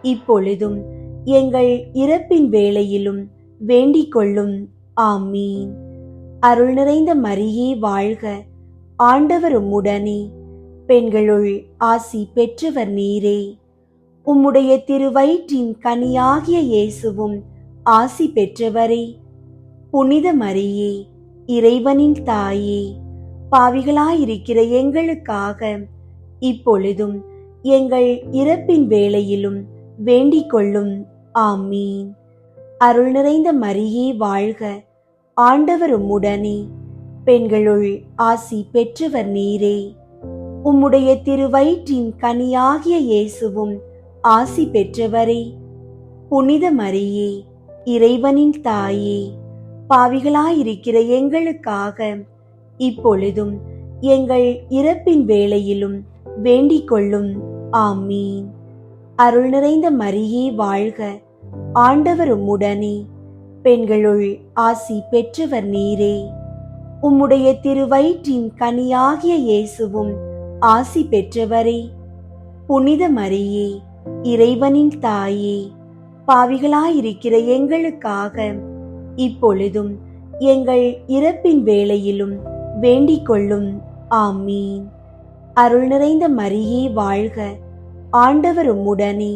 இப்பொழுதும் எங்கள் இறப்பின் வேளையிலும் வேண்டிக் கொள்ளும். ஆமீன். அருள் நிறைந்த மரியே வாழ்க, ஆண்டவர் உம்முடனே, பெண்களுள் ஆசி பெற்றவர் நீரே. உம்முடைய திருவயிற்றின் கனியாகிய இயேசுவும் ஆசி பெற்றவரே. புனித மரியே, இறைவனின் தாயே, பாவிகளாயிருக்கிற எங்களுக்காக இப்பொழுதும் எங்கள் இறப்பின் வேளையிலும் வேண்டிக் கொள்ளும். ஆமீன். அருள் நிறைந்த மரியே வாழ்க, ஆண்டவர் உம்முடனே, பெண்களுள் ஆசி பெற்றவர் நீரே. உம்முடைய திருவயிற்றின் கனியாகிய இயேசுவும் ஆசி பெற்றவரே. புனித மரியே, இறைவனின் தாயே, பாவிகளாயிருக்கிற எங்களுக்காக இப்பொழுதும் எங்கள் இறப்பின் வேளையிலும் வேண்டிக் கொள்ளும். ஆமீன். அருள் நிறைந்த மரியே வாழ்க, ஆண்டவர் உம்முடனே, பெண்களுள் ஆசி பெற்றவர் நீரே. உம்முடைய திருவயிற்றின் கனியாகிய இயேசுவும் ஆசி பெற்றவரே. புனித மரியே, இறைவனின் தாயே, பாவிகளாயிருக்கிற எங்களுக்காக இப்பொழுதும் எங்கள் இறப்பின் வேளையிலும் வேண்டிக் கொள்ளும். ஆமீன். அருள் நிறைந்த மரியே வாழ்க, ஆண்டவர் உம்முடனே,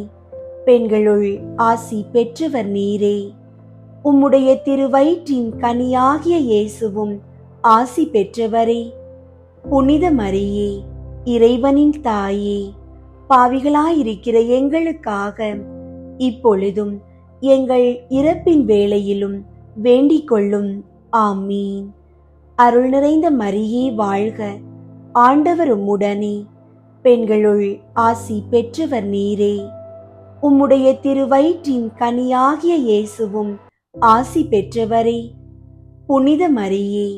பெண்களுள் ஆசி பெற்றவர் நீரே. உம்முடைய திருவயிற்றின் கனியாகிய இயேசுவும் ஆசி பெற்றவரே. புனித மரியே, இறைவனின் தாயே, பாவிகளாயிருக்கிற எங்களுக்காக இப்பொழுதும் எங்கள் இறப்பின் வேளையிலும் வேண்டிக் கொள்ளும். ஆமீன். அருள் நிறைந்த மரியே வாழ்க, ஆண்டவர் உம்முடனே, பெண்களுள் ஆசி பெற்றவர் நீரே. உம்முடைய திருவயிற்றின் கனியாகிய இயேசுவும் ஆசி பெற்றவரே. புனித மரியே,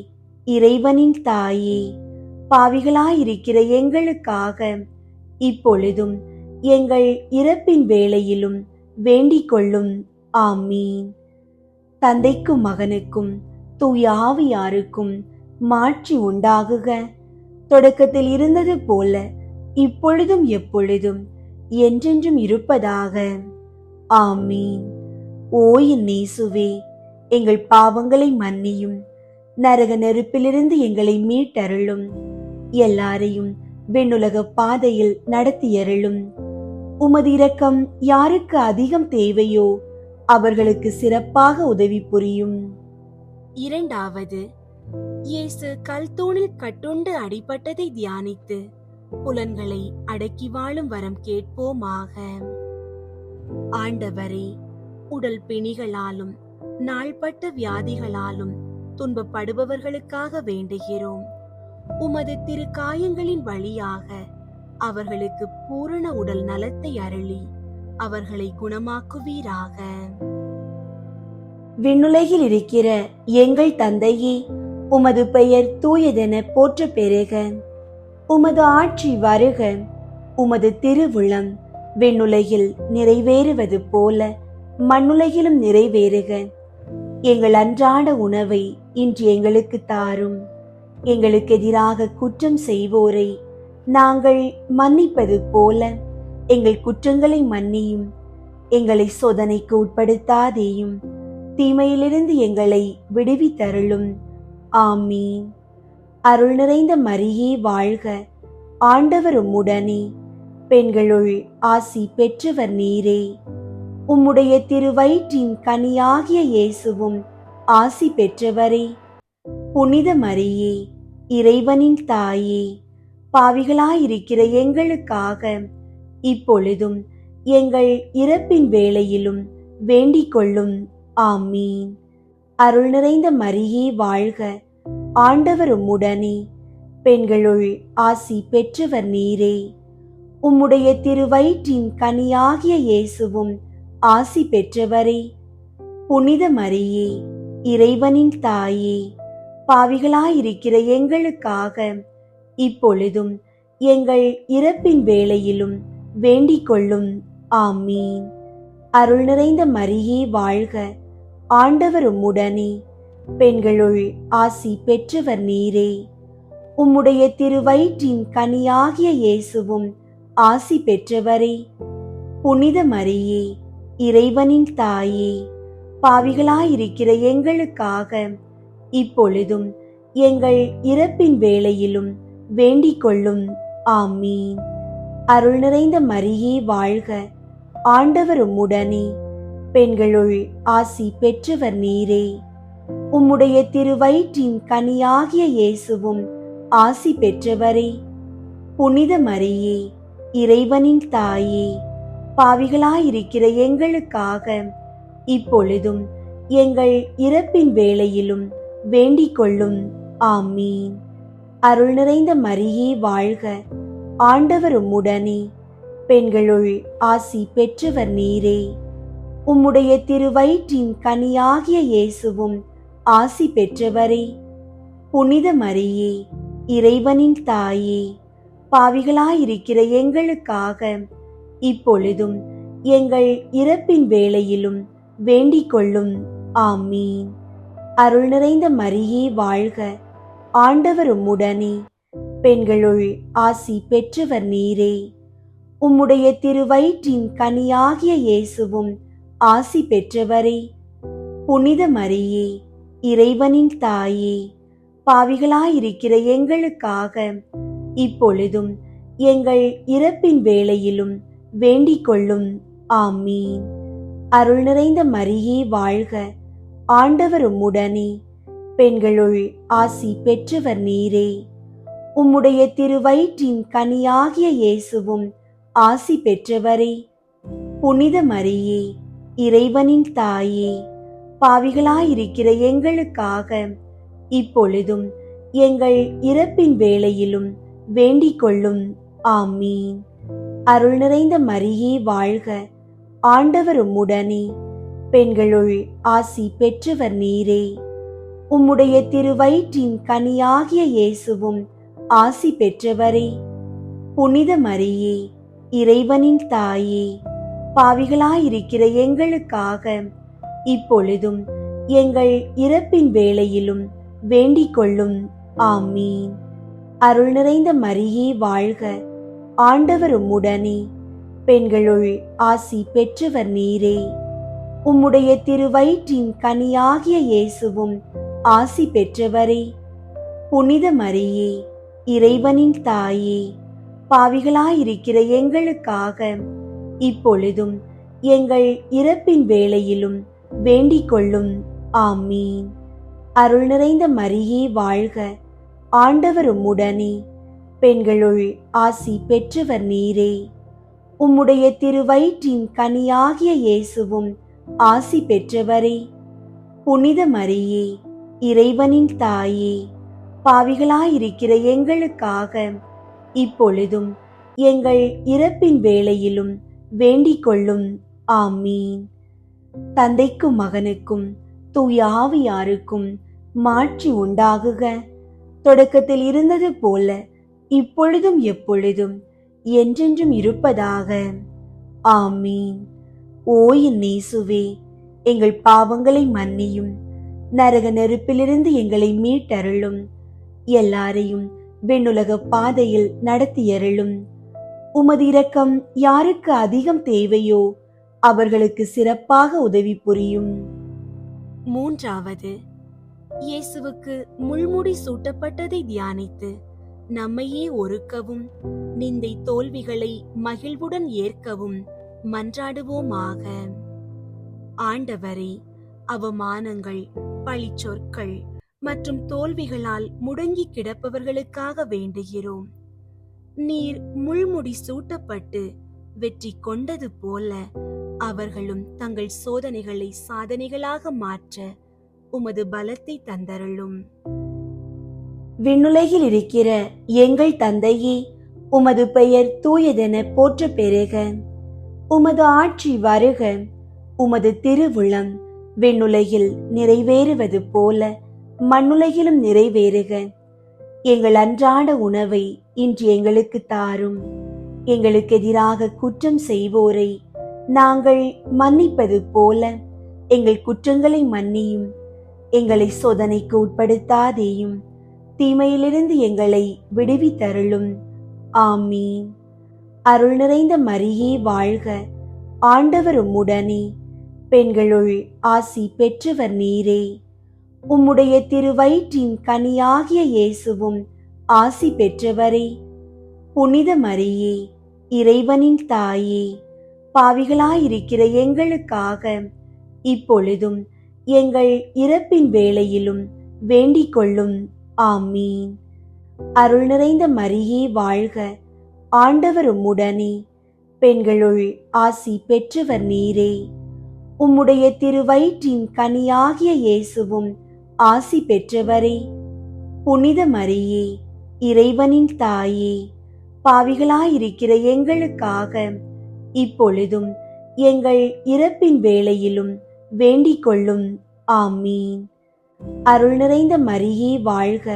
இறைவனின் தாயே, பாவிகளாயிருக்கிற எங்களுக்காக இப்பொழுதும் எங்கள் இறப்பின் வேளையிலும் வேண்டிக் கொள்ளும். ஆமீன். தந்தைக்கும் மகனுக்கும் தூய ஆவியாருக்கும் மாட்சி உண்டாகுக. தொடக்கத்தில் இருந்தது போல இப்பொழுதும் எப்பொழுதும் என்றென்றும் இருப்பதாக. ஆமீன். ஓ என் இயேசுவே, எங்கள் பாவங்களை மன்னியும், நரக நெருப்பிலிருந்து எங்களை மீட்டருளும், எல்லாரையும் விண்ணுலக பாதையில் நடத்தியருளும். உமது இரக்கம் யாருக்கு அதிகம் தேவையோ அவர்களுக்கு சிறப்பாக உதவி புரியும். இரண்டாவது, இயேசு கல்தூணில் கட்டுண்டு அடிபட்டதை தியானித்து புலன்களை அடக்கி வாழும் வரம் கேட்போமாக. ஆண்டவரே, உடல் பிணிகளாலும் நாள்பட்ட வியாதிகளாலும் துன்பப்படுபவர்களுக்காக வேண்டுகிறோம். உமது திரு காயங்களின் வழியாக அவர்களுக்கு பூரண உடல் நலத்தை அருளி அவர்களை குணமாக்குவீராக. விண்ணுலகில் இருக்கிற எங்கள் தந்தையே, உமது பெயர் தூயதென போற்ற பெறுக. உமது ஆட்சி வருக. உமது திருவுளம் விண்ணுலகில் நிறைவேறுவது போல மண்ணுலகிலும் நிறைவேறுக. எங்கள் அன்றாட உணவை இன்று எங்களுக்கு தாரும். எங்களுக்கு எதிராக குற்றம் செய்வோரை நாங்கள் மன்னிப்பது போல எங்கள் குற்றங்களை மன்னியும். எங்களை சோதனைக்கு உட்படுத்தாதேயும், தீமையிலிருந்து எங்களை விடுவித்தருளும். ஆமீன். அருள் நிறைந்த மரியே வாழ்க. ஆண்டவர் உம்முடனே, பெண்களுள் ஆசி பெற்றவர் நீரே. உம்முடைய திருவயிற்றின் கனியாகிய இயேசுவும் ஆசி பெற்றவரே. புனித மரியே, இறைவனின் தாயே, பாவிகளாயிருக்கிற எங்களுக்காக இப்பொழுதும் எங்கள் இறப்பின் வேளையிலும் வேண்டிக் கொள்ளும். ஆமீன். அருள் நிறைந்த மரியே வாழ்க. ஆண்டவர் உம்முடனே, பெண்களுள் ஆசி பெற்றவர் நீரே. உம்முடைய திருவயிற்றின் கனியாகிய இயேசுவும் ஆசி பெற்றவரே. புனித மரியே, இறைவனின் தாயே, பாவிகளாயிருக்கிற எங்களுக்காக இப்பொழுதும் எங்கள் இறப்பின் வேளையிலும் வேண்டிக் கொள்ளும். ஆமீன். அருள் நிறைந்த மரியே வாழ்க. ஆண்டவர் உம்முடனே, பெண்களுள் ஆசி பெற்றவர் நீரே. உம்முடைய திருவயிற்றின் கனியாகிய இயேசுவும் ஆசி பெற்றவரே. புனித மரியே, இறைவனின் தாயே, பாவிகளாயிருக்கிற எங்களுக்காக இப்பொழுதும் எங்கள் இறப்பின் வேளையிலும் வேண்டிக் கொள்ளும். ஆமீன். அருள் நிறைந்த மரியே வாழ்க. ஆண்டவர் உம்முடனே, பெண்களுள் ஆசி பெற்றவர் நீரே. உம்முடைய திருவயிற்றின் கனியாகிய இயேசுவும் ஆசி பெற்றவரே. புனித மரியே, இறைவனின் தாயே, பாவிகளாயிருக்கிற எங்களுக்காக இப்பொழுதும் எங்கள் இறப்பின் வேளையிலும் வேண்டிக் கொள்ளும். ஆமீன். அருள் நிறைந்த மரியே வாழ்க. ஆண்டவர் உம்முடனே, பெண்களுள் ஆசி பெற்றவர் நீரே. உம்முடைய திருவயிற்றின் கனியாகிய இயேசுவும் ஆசி பெற்றவரே. புனித மரியே, இறைவனின் தாயே, பாவிகளாயிருக்கிற எங்களுக்காக இப்பொழுதும் எங்கள் இறப்பின் வேளையிலும் வேண்டிக் கொள்ளும். ஆமீன். அருள் நிறைந்த மரியே வாழ்க. ஆண்டவர் உம்முடனே, பெண்களுள் ஆசி பெற்றவர் நீரே. உம்முடைய திருவயிற்றின் கனியாகிய இயேசுவும் ஆசி பெற்றவரே. புனித மரியே, இறைவனின் தாயே, பாவிகளாயிருக்கிற எங்களுக்காக இப்பொழுதும் எங்கள் இறப்பின் வேளையிலும் வேண்டிக் கொள்ளும். ஆமீன். அருள் நிறைந்த மரியே வாழ்க. ஆண்டவர் உம்முடனே, பெண்களுள் ஆசி பெற்றவர் நீரே. உம்முடைய திருவயிற்றின் கனியாகிய இயேசுவும் ஆசி பெற்றவரே. புனித மரியே, இறைவனின் தாயே, பாவிகளாயிருக்கிற எங்களுக்காக இப்பொழுதும் எங்கள் இறப்பின் வேளையிலும் வேண்டிக் கொள்ளும். ஆமீன். அருள் நிறைந்த மரியே வாழ்க. ஆண்டவர் உம்முடனே, பெண்களுள் ஆசி பெற்றவர் நீரே. உம்முடைய திருவயிற்றின் கனியாகிய இயேசுவும் ஆசி பெற்றவரே. புனித மரியே, இறைவனின் தாயே, பாவிகளாயிருக்கிற எங்களுக்காக இப்பொழுதும் எங்கள் இறப்பின் வேளையிலும் வேண்டிக் கொள்ளும். ஆமீன். அருள் நிறைந்த மரியே வாழ்க. ஆண்டவர் உம்முடனே, பெண்களுள் ஆசி பெற்றவர் நீரே. உம்முடைய திருவயிற்றின் கனியாகிய இயேசுவும் ஆசி பெற்றவரே. புனித மரியே, இறைவனின் தாயே, பாவிகளாயிருக்கிற எங்களுக்காக இப்பொழுதும் எங்கள் இறப்பின் வேளையிலும் வேண்டிக் கொள்ளும். ஆமீன். அருள் நிறைந்த மரியே வாழ்க. ஆண்டவர் உம்முடனே, பெண்களுள் ஆசி பெற்றவர் நீரே. உம்முடைய திருவயிற்றின் கனியாகிய இயேசுவும் ஆசி பெற்றவரே. புனித மரியே, இறைவனின் தாயே, பாவிகளாயிருக்கிற எங்களுக்காக இப்பொழுதும் எங்கள் இறப்பின் வேளையிலும் வேண்டிக் கொள்ளும். ஆமீன். தந்தைக்கும் மகனுக்கும் தூய ஆவியாருக்கும் மாட்சி உண்டாகுக. தொடக்கத்தில் இருந்தது போல இப்பொழுதும் எப்பொழுதும் என்றென்றும் இருப்பதாக. ஆமீன். ஓ என் இயேசுவே, எங்கள் பாவங்களை மன்னியும், நரக நெருப்பிலிருந்து எங்களை மீட்டருளும், எல்லாரையும் விண்ணுலக பாதையில் நடத்தியருளும். உமது இரக்கம் யாருக்கு அதிகம் தேவையோ அவர்களுக்கு சிறப்பாக உதவி புரியும். மூன்றாவது, இயேசுவுக்கு முள்முடி சூட்டப்பட்டதை தியானித்து நம்மையே ஒருக்கவும் நிந்தை தோல்விகளை மகிழ்வுடன் ஏற்கவும் மன்றாடுவோமாக. ஆண்டவரே, அவமானங்கள், பழிச்சொற்கள் மற்றும் தோல்விகளால் முடங்கி கிடப்பவர்களுக்காக வேண்டுகிறோம். நீர் முள்முடி சூட்டப்பட்டு வெற்றி கொண்டது போல அவர்களும் தங்கள் சோதனைகளை சாதனைகளாக மாற்ற உமது பலத்தை தந்தருளும். விண்ணுலகில் இருக்கிற எங்கள் தந்தையே, உமது பெயர் தூயதென போற்ற பெறுக. உமது ஆட்சி வருக. உமது திருவுளம் விண்ணுலகில் நிறைவேறுவது போல மண்ணுலகிலும் நிறைவேறுக. எங்கள் அன்றாட உணவை இன்று எங்களுக்கு தாரும். எங்களுக்கு எதிராக குற்றம் செய்வோரை நாங்கள் மன்னிப்பது போல எங்கள் குற்றங்களை மன்னியும். எங்களை சோதனைக்கு உட்படுத்தாதேயும், தீமையிலிருந்து எங்களை விடுவித்தருளும். ஆமீன். அருள் நிறைந்த மரியே வாழ்க. ஆண்டவர் உம்முடனே, பெண்களுள் ஆசி பெற்றவர் நீரே. உம்முடைய திருவயிற்றின் கனியாகிய இயேசுவும் ஆசி பெற்றவரே. புனித மரியே, இறைவனின் தாயே, பாவிகளாயிருக்கிற எங்களுக்காக இப்பொழுதும் எங்கள் இறப்பின் வேளையிலும் வேண்டிக் கொள்ளும். ஆமீன். அருள் நிறைந்த மரியே வாழ்க. ஆண்டவர் உம்முடனே, பெண்களுள் ஆசி பெற்றவர் நீரே. உம்முடைய திருவயிற்றின் கனியாகிய இயேசுவும் ஆசி பெற்றவரே. புனித மரியே, இறைவனின் தாயே, பாவிகளாயிருக்கிற எங்களுக்காக இப்பொழுதும் எங்கள் இறப்பின் வேளையிலும் வேண்டிக் கொள்ளும். ஆமீன். அருள் நிறைந்த மரியே வாழ்க.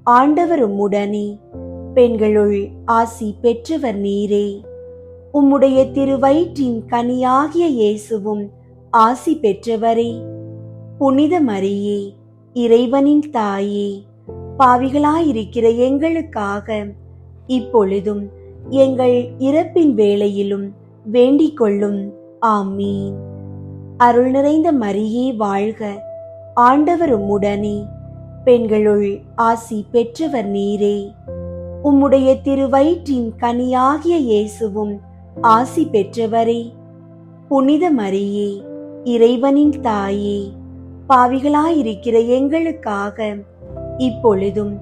ஆண்டவர் உம்முடனே, பெண்களுள் ஆசி பெற்றவர் நீரே. உம்முடைய திருவயிற்றின் கனியாகிய இயேசுவும் ஆசி பெற்றவரே. புனித மரியே, இறைவனின் தாயே, பாவிகளாயிருக்கிற எங்களுக்காக இப்பொழுதும் எங்கள் இறப்பின் வேளையிலும் வேண்டிக் கொள்ளும். ஆமீன். அருள் நிறைந்த மரியே வாழ்க. ஆண்டவர் உம்முடனே, பெண்களுள் ஆசி பெற்றவர் நீரே. உம்முடைய திருவயிற்றின் கனியாகிய இயேசுவும் ஆசி பெற்றவரே. புனித மரியே, இறைவனின் தாயே, பாவிகளாயிருக்கிற எங்களுக்காக இப்பொழுதும்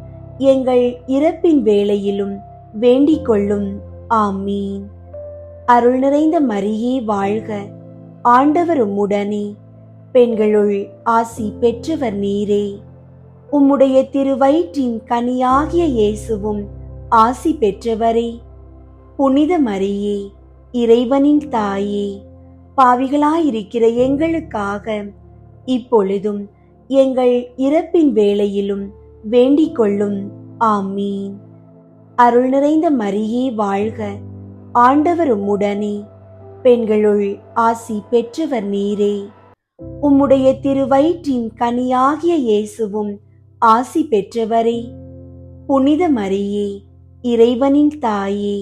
எங்கள் இறப்பின் வேளையிலும் வேண்டிக் கொள்ளும். ஆமீன். அருள் நிறைந்த மரியே வாழ்க. ஆண்டவர் உம்முடனே, பெண்களுள் ஆசி பெற்றவர் நீரே. உம்முடைய திருவயிற்றின் கனியாகிய இயேசுவும் ஆசி பெற்றவரே. புனித மரியே, இறைவனின் தாயே, பாவிகளாயிருக்கிற எங்களுக்காக இப்பொழுதும் எங்கள் இறப்பின் வேளையிலும் வேண்டிக் கொள்ளும். ஆமீன். அருள் நிறைந்த மரியே வாழ்க. ஆண்டவர் உம்முடனே, பெண்களுள் ஆசி பெற்றவர் நீரே. உம்முடைய திருவயிற்றின் கனியாகிய இயேசுவும் ஆசி பெற்றவரே. புனித மரியே, இறைவனின் தாயே,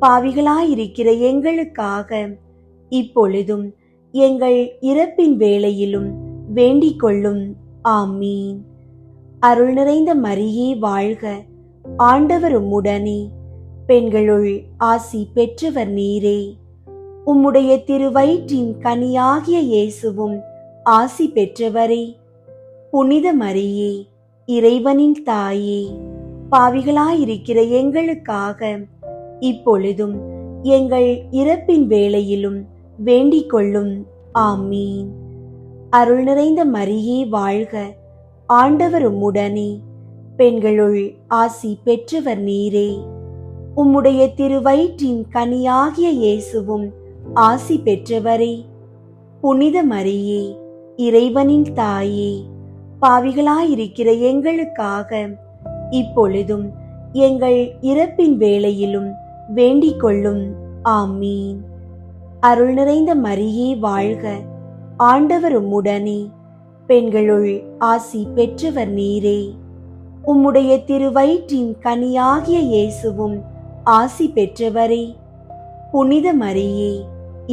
பாவிகளாயிருக்கிற எங்களுக்காக இப்பொழுதும் எங்கள் இறப்பின் வேளையிலும் வேண்டிக் கொள்ளும். ஆமீன். அருள் நிறைந்த மரியே வாழ்க. ஆண்டவர் உம்முடனே, பெண்களுள் ஆசி பெற்றவர் நீரே. உம்முடைய திருவயிற்றின் கனியாகிய இயேசுவும் ஆசி பெற்றவரே. புனித மரியே, இறைவனின் தாயே, பாவிகளாயிருக்கிற எங்களுக்காக இப்பொழுதும் எங்கள் இறப்பின் வேளையிலும் வேண்டிக் கொள்ளும். ஆமீன். அருள் நிறைந்த மரியே வாழ்க. ஆண்டவர் உம்முடனே, பெண்களுள் ஆசி பெற்றவர் நீரே. உம்முடைய திருவயிற்றின் கனியாகிய இயேசுவும் ஆசி பெற்றவரே. புனித மரியே, இறைவனின் தாயே, பாவிகளாயிருக்கிற எங்களுக்காக இப்பொழுதும் எங்கள் இறப்பின் வேளையிலும் வேண்டிக் கொள்ளும். ஆமீன். அருள் நிறைந்த மரியே வாழ்க, ஆண்டவர் உம்முடனே, பெண்களுள் ஆசி பெற்றவர் நீரே. உம்முடைய திருவயிற்றின் கனியாகிய இயேசுவும் ஆசி பெற்றவரே. புனித மரியே,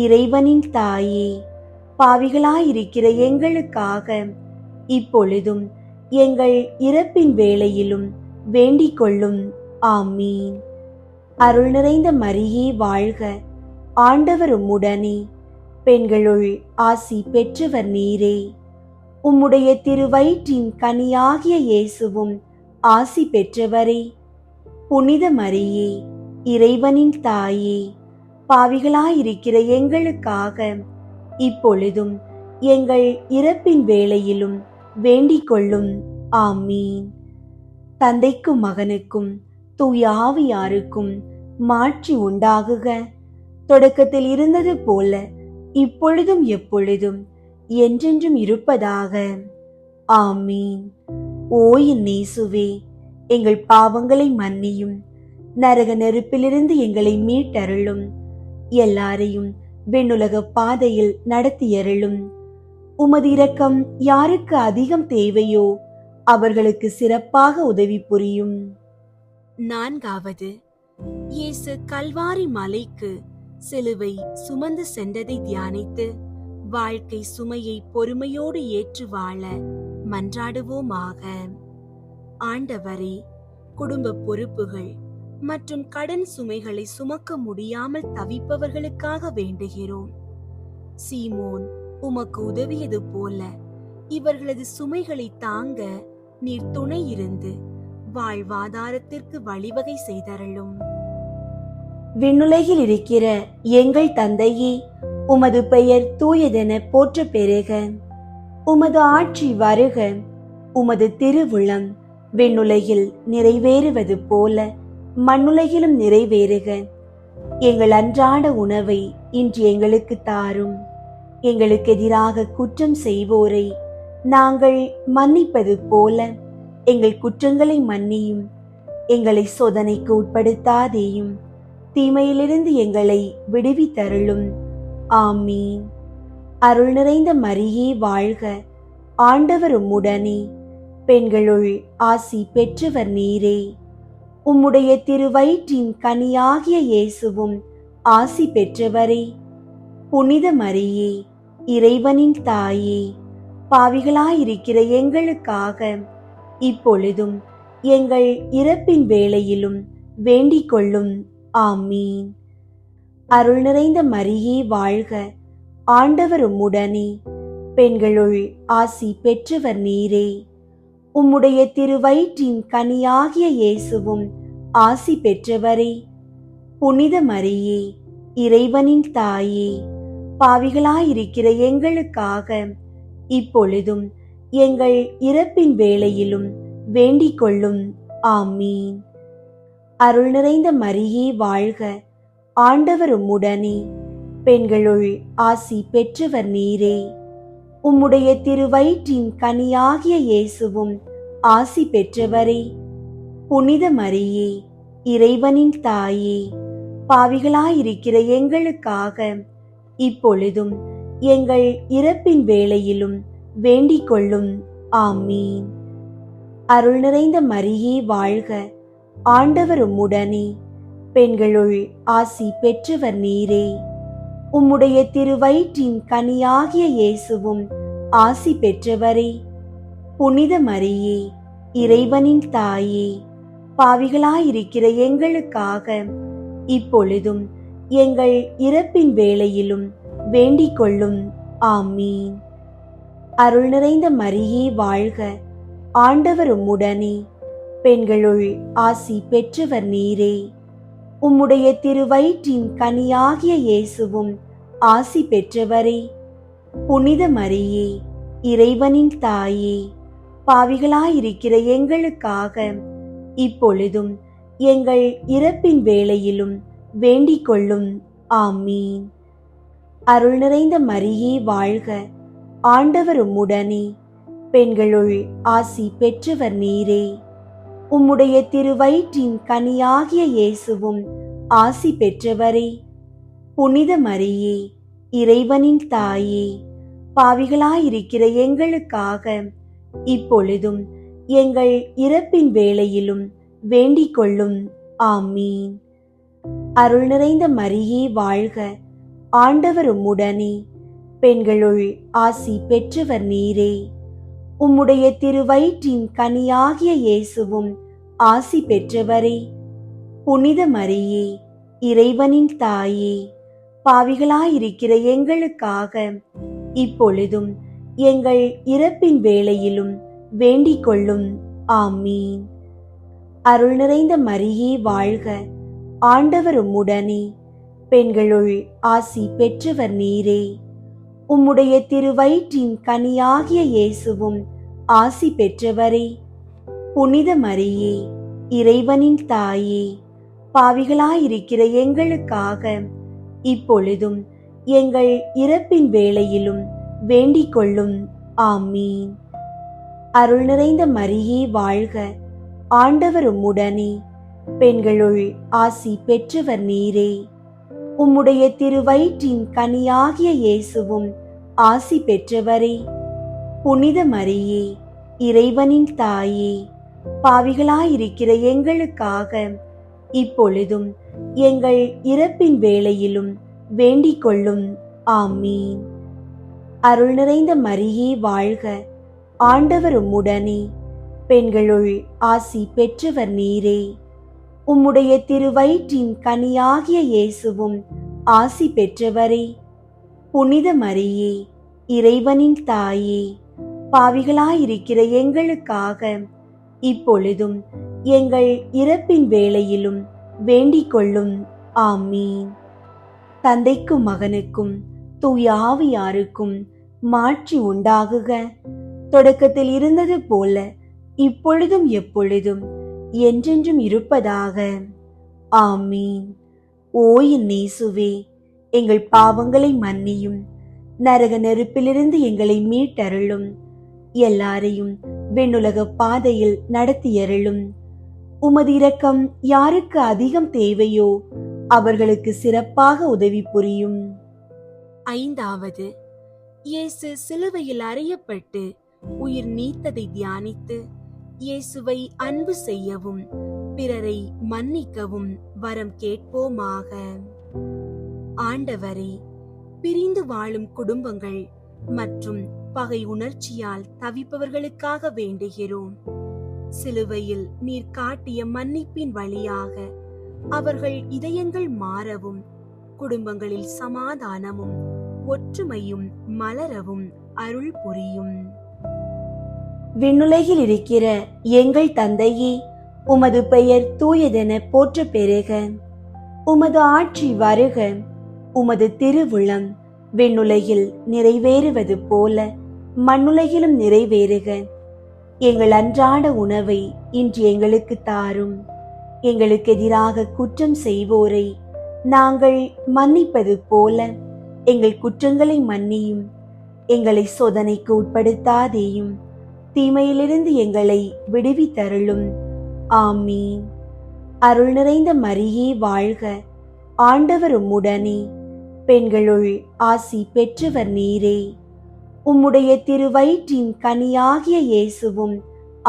இறைவனின் தாயே, பாவிகளாயிருக்கிற எங்களுக்காக இப்பொழுதும் எங்கள் இறப்பின் வேளையிலும் வேண்டிக் கொள்ளும். ஆமீன். அருள் நிறைந்த மரியே வாழ்க, ஆண்டவர் உம்முடனே, பெண்களுள் ஆசி பெற்றவர் நீரே. உம்முடைய திருவயிற்றின் கனியாகிய இயேசுவும் ஆசி பெற்றவரே. புனித மரியே, இறைவனின் தாயே, பாவிகளாயிருக்கிற எங்களுக்காக இப்பொழுதும் எங்கள் இறப்பின் வேளையிலும் வேண்டிக் கொள்ளும். ஆமீன். தந்தைக்கும் மகனுக்கும் தூய ஆவியாருக்கும் மாட்சி உண்டாகுக. தொடக்கத்தில் இருந்தது போல இப்பொழுதும் எப்பொழுதும் என்றென்றும் இருப்பதாக. ஆமீன். ஓ என் இயேசுவே, எங்கள் பாவங்களை மன்னியும், நரக நெருப்பிலிருந்து எங்களை மீட்டருளும், எல்லாரையும் விண்ணுலக பாதையில் நடத்தியருளும். உமது இரக்கம் யாருக்கு அதிகம் தேவையோ அவர்களுக்கு சிறப்பாக உதவி புரியும். 4வது, இயேசு கல்வாரி மலைக்கு சிலுவை சுமந்து சென்றதை தியானித்து வாழ்க்கை சுமையை பொறுமையோடு ஏற்று வாழ மன்றாடுவோமாக. ஆண்டவரே, குடும்ப பொறுப்புகள் மற்றும் கடன் சுமைகளை சுமக்க முடியாமல் தவிப்பவர்களுக்காக வேண்டுகிறோம். சீமோன் உமக்கு உதவியது போல இவர்களது சுமைகளை தாங்க நீர் துணை இருந்து வாழ்வாதாரத்திற்கு வழிவகை செய்தருளும். விண்ணுலகில் இருக்கிற எங்கள் தந்தையே, உமது பெயர் தூயதென போற்ற பெறுக. உமது ஆட்சி வருக. உமது திருவுளம் விண்ணுலகில் நிறைவேறுவது போல மண்ணுலகிலும் நிறைவேறுக. எங்கள் அன்றாட உணவை இன்று எங்களுக்கு தாரும். எங்களுக்கு எதிராக குற்றம் செய்வோரை நாங்கள் மன்னிப்பது போல எங்கள் குற்றங்களை மன்னியும். எங்களை சோதனைக்கு உட்படுத்தாதேயும், தீமையிலிருந்து எங்களை விடுவித்தருளும். ஆமீன். அருள் நிறைந்த மரியே வாழ்க, ஆண்டவர் உம்முடனே, பெண்களுள் ஆசி பெற்றவர் நீரே. உம்முடைய திருவயிற்றின் கனியாகிய இயேசுவும் ஆசி பெற்றவரே. புனித மரியே, இறைவனின் தாயே, பாவிகளாயிருக்கிற எங்களுக்காக இப்பொழுதும் எங்கள் இறப்பின் வேளையிலும் வேண்டிக் கொள்ளும். ஆமீன். அருள் நிறைந்த மரியே வாழ்க, ஆண்டவர் உம்முடனே, பெண்களுள் ஆசி பெற்றவர் நீரே. உம்முடைய திருவயிற்றின் கனியாகிய இயேசுவும் ஆசி பெற்றவரே. புனித மரியே, இறைவனின் தாயே, பாவிகளாயிருக்கிற எங்களுக்காக இப்பொழுதும் எங்கள் இறப்பின் வேளையிலும் வேண்டிக் கொள்ளும். ஆமீன். அருள் நிறைந்த மரியே வாழ்க, ஆண்டவர் உம்முடனே, பெண்களுள் ஆசி பெற்றவர் நீரே. உம்முடைய திருவயிற்றின் கனியாகிய இயேசுவும் ஆசி பெற்றவரே. புனித மரியே, இறைவனின் தாயே, பாவிகளாயிருக்கிற எங்களுக்காக இப்பொழுதும் எங்கள் இறப்பின் வேளையிலும் வேண்டிக் கொள்ளும். ஆமீன். அருள் நிறைந்த மரியே வாழ்க, ஆண்டவர் உம்முடனே, பெண்களுள் ஆசி பெற்றவர் நீரே. உம்முடைய திருவயிற்றின் கனியாகிய இயேசுவும் ஆசி பெற்றவரே. புனித மரியே, இறைவனின் தாயே, பாவிகளாயிருக்கிற எங்களுக்காக இப்பொழுதும் எங்கள் இறப்பின் வேளையிலும் வேண்டிக் கொள்ளும். ஆமீன். அருள் நிறைந்த மரியே வாழ்க, ஆண்டவர் உம்முடனே, பெண்களுள் ஆசி பெற்றவர் நீரே. உம்முடைய திருவயிற்றின் கனியாகிய இயேசுவும் ஆசி பெற்றவரே. புனித மரியே, இறைவனின் தாயே, பாவிகளாயிருக்கிற எங்களுக்காக இப்பொழுதும் எங்கள் இறப்பின் வேளையிலும் வேண்டிக் கொள்ளும். ஆமீன். அருள் நிறைந்த மரியே வாழ்க, ஆண்டவர் உம்முடனே, பெண்களுள் ஆசி பெற்றவர் நீரே. உம்முடைய திருவயிற்றின் கனியாகிய இயேசுவும் ஆசி பெற்றவரே. புனித மரியே, இறைவனின் தாயே, பாவிகளாயிருக்கிற எங்களுக்காக இப்பொழுதும் எங்கள் இறப்பின் வேளையிலும் வேண்டிக் கொள்ளும். ஆமீன். அருள் நிறைந்த மரியே வாழ்க, ஆண்டவர் உம்முடனே, பெண்களுள் ஆசி பெற்றவர் நீரே. உம்முடைய திருவயிற்றின் கனியாகிய இயேசுவும் ஆசி பெற்றவரே. புனித மரியே, இறைவனின் தாயே, பாவிகளாயிருக்கிற எங்களுக்காக இப்பொழுதும் எங்கள் இறப்பின் வேளையிலும் வேண்டிக் கொள்ளும். ஆமீன். அருள் நிறைந்த மரியே வாழ்க, ஆண்டவர் உம்முடனே, பெண்களுள் ஆசி பெற்றவர் நீரே. உம்முடைய திருவயிற்றின் கனியாகிய இயேசுவும் ஆசி பெற்றவரே. புனித மரியே, இறைவனின் தாயே, பாவிகளாயிருக்கிற எங்களுக்காக இப்பொழுதும் எங்கள் இறப்பின் வேளையிலும் வேண்டிக் கொள்ளும். ஆமீன். அருள் நிறைந்த மரியே வாழ்க, ஆண்டவர் உம்முடனே, பெண்களுள் ஆசி பெற்றவர் நீரே. உம்முடைய திருவயிற்றின் கனியாகிய இயேசுவும் ஆசி பெற்றவரே. புனித மரியே, இறைவனின் தாயே, பாவிகளாயிருக்கிற எங்களுக்காக இப்பொழுதும் எங்கள் இறப்பின் வேளையிலும் வேண்டிக் கொள்ளும். ஆமீன். அருள் நிறைந்த மரியே வாழ்க, ஆண்டவர் உம்முடனே, பெண்களுள் ஆசி பெற்றவர் நீரே. உம்முடைய திருவயிற்றின் கனியாகிய இயேசுவும் ஆசி பெற்றவரே. புனித மரியே, இறைவனின் தாயே, பாவிகளாயிருக்கிற எங்களுக்காக இப்பொழுதும் எங்கள் இறப்பின் வேளையிலும் வேண்டிக் கொள்ளும். ஆமீன். தந்தைக்கும் மகனுக்கும் தூய ஆவியாருக்கும் மாட்சி உண்டாகுக. தொடக்கத்தில் இருந்தது போல இப்பொழுதும் எப்பொழுதும் என்றென்றும் இருப்பதாக. ஆமீன். ஓ என் இயேசுவே, எங்கள் பாவங்களை மன்னியும், நரக நெருப்பிலிருந்து எங்களை மீட்டருளும், எல்லாரையும் விண்ணுலக பாதையில் நடத்தியருளும். உமது இரக்கம் யாருக்கு அதிகம் தேவையோ அவர்களுக்கு சிறப்பாக உதவி புரியும். ஐந்தாவது, இயேசு சிலுவையில் அறையப்பட்டு உயிர் நீத்ததை தியானித்து இயேசுவை அன்பு செய்யவும் பிறரை மன்னிக்கவும் வரம் கேட்போமாக. ஆண்டவரே, பிரிந்து வாழும் குடும்பங்கள் மற்றும் பகை உணர்ச்சியால் தவிப்பவர்களுக்காக வேண்டுகிறோம். சிலுவையில் நீர் காட்டிய மன்னிப்பின் வழியாக அவர்கள் இதயங்கள் மாறவும், குடும்பங்களில் சமாதானமும் ஒற்றுமையும் மலரவும் அருள் புரியும். விண்ணுலகில் இருக்கிற எங்கள் தந்தையே, உமது பெயர் தூயதென போற்ற பெறுக. உமது ஆட்சி வருக. உமது திருவுளம் விண்ணுலகில் நிறைவேறுவது போல மண்ணுலகிலும் நிறைவேறுக. எங்கள் அன்றாட உணவை இன்று எங்களுக்கு தாரும். எங்களுக்கு எதிராக குற்றம் செய்வோரை நாங்கள் மன்னிப்பது போல எங்கள் குற்றங்களை மன்னியும். எங்களை சோதனைக்கு உட்படுத்தாதேயும், தீமையிலிருந்து எங்களை விடுவித்தருளும். ஆமீன். அருள் நிறைந்த மரியே வாழ்க, ஆண்டவர் உம்முடனே, பெண்களுள் ஆசி பெற்றவர் நீரே. உம்முடைய திருவயிற்றின் கனியாகிய இயேசுவும்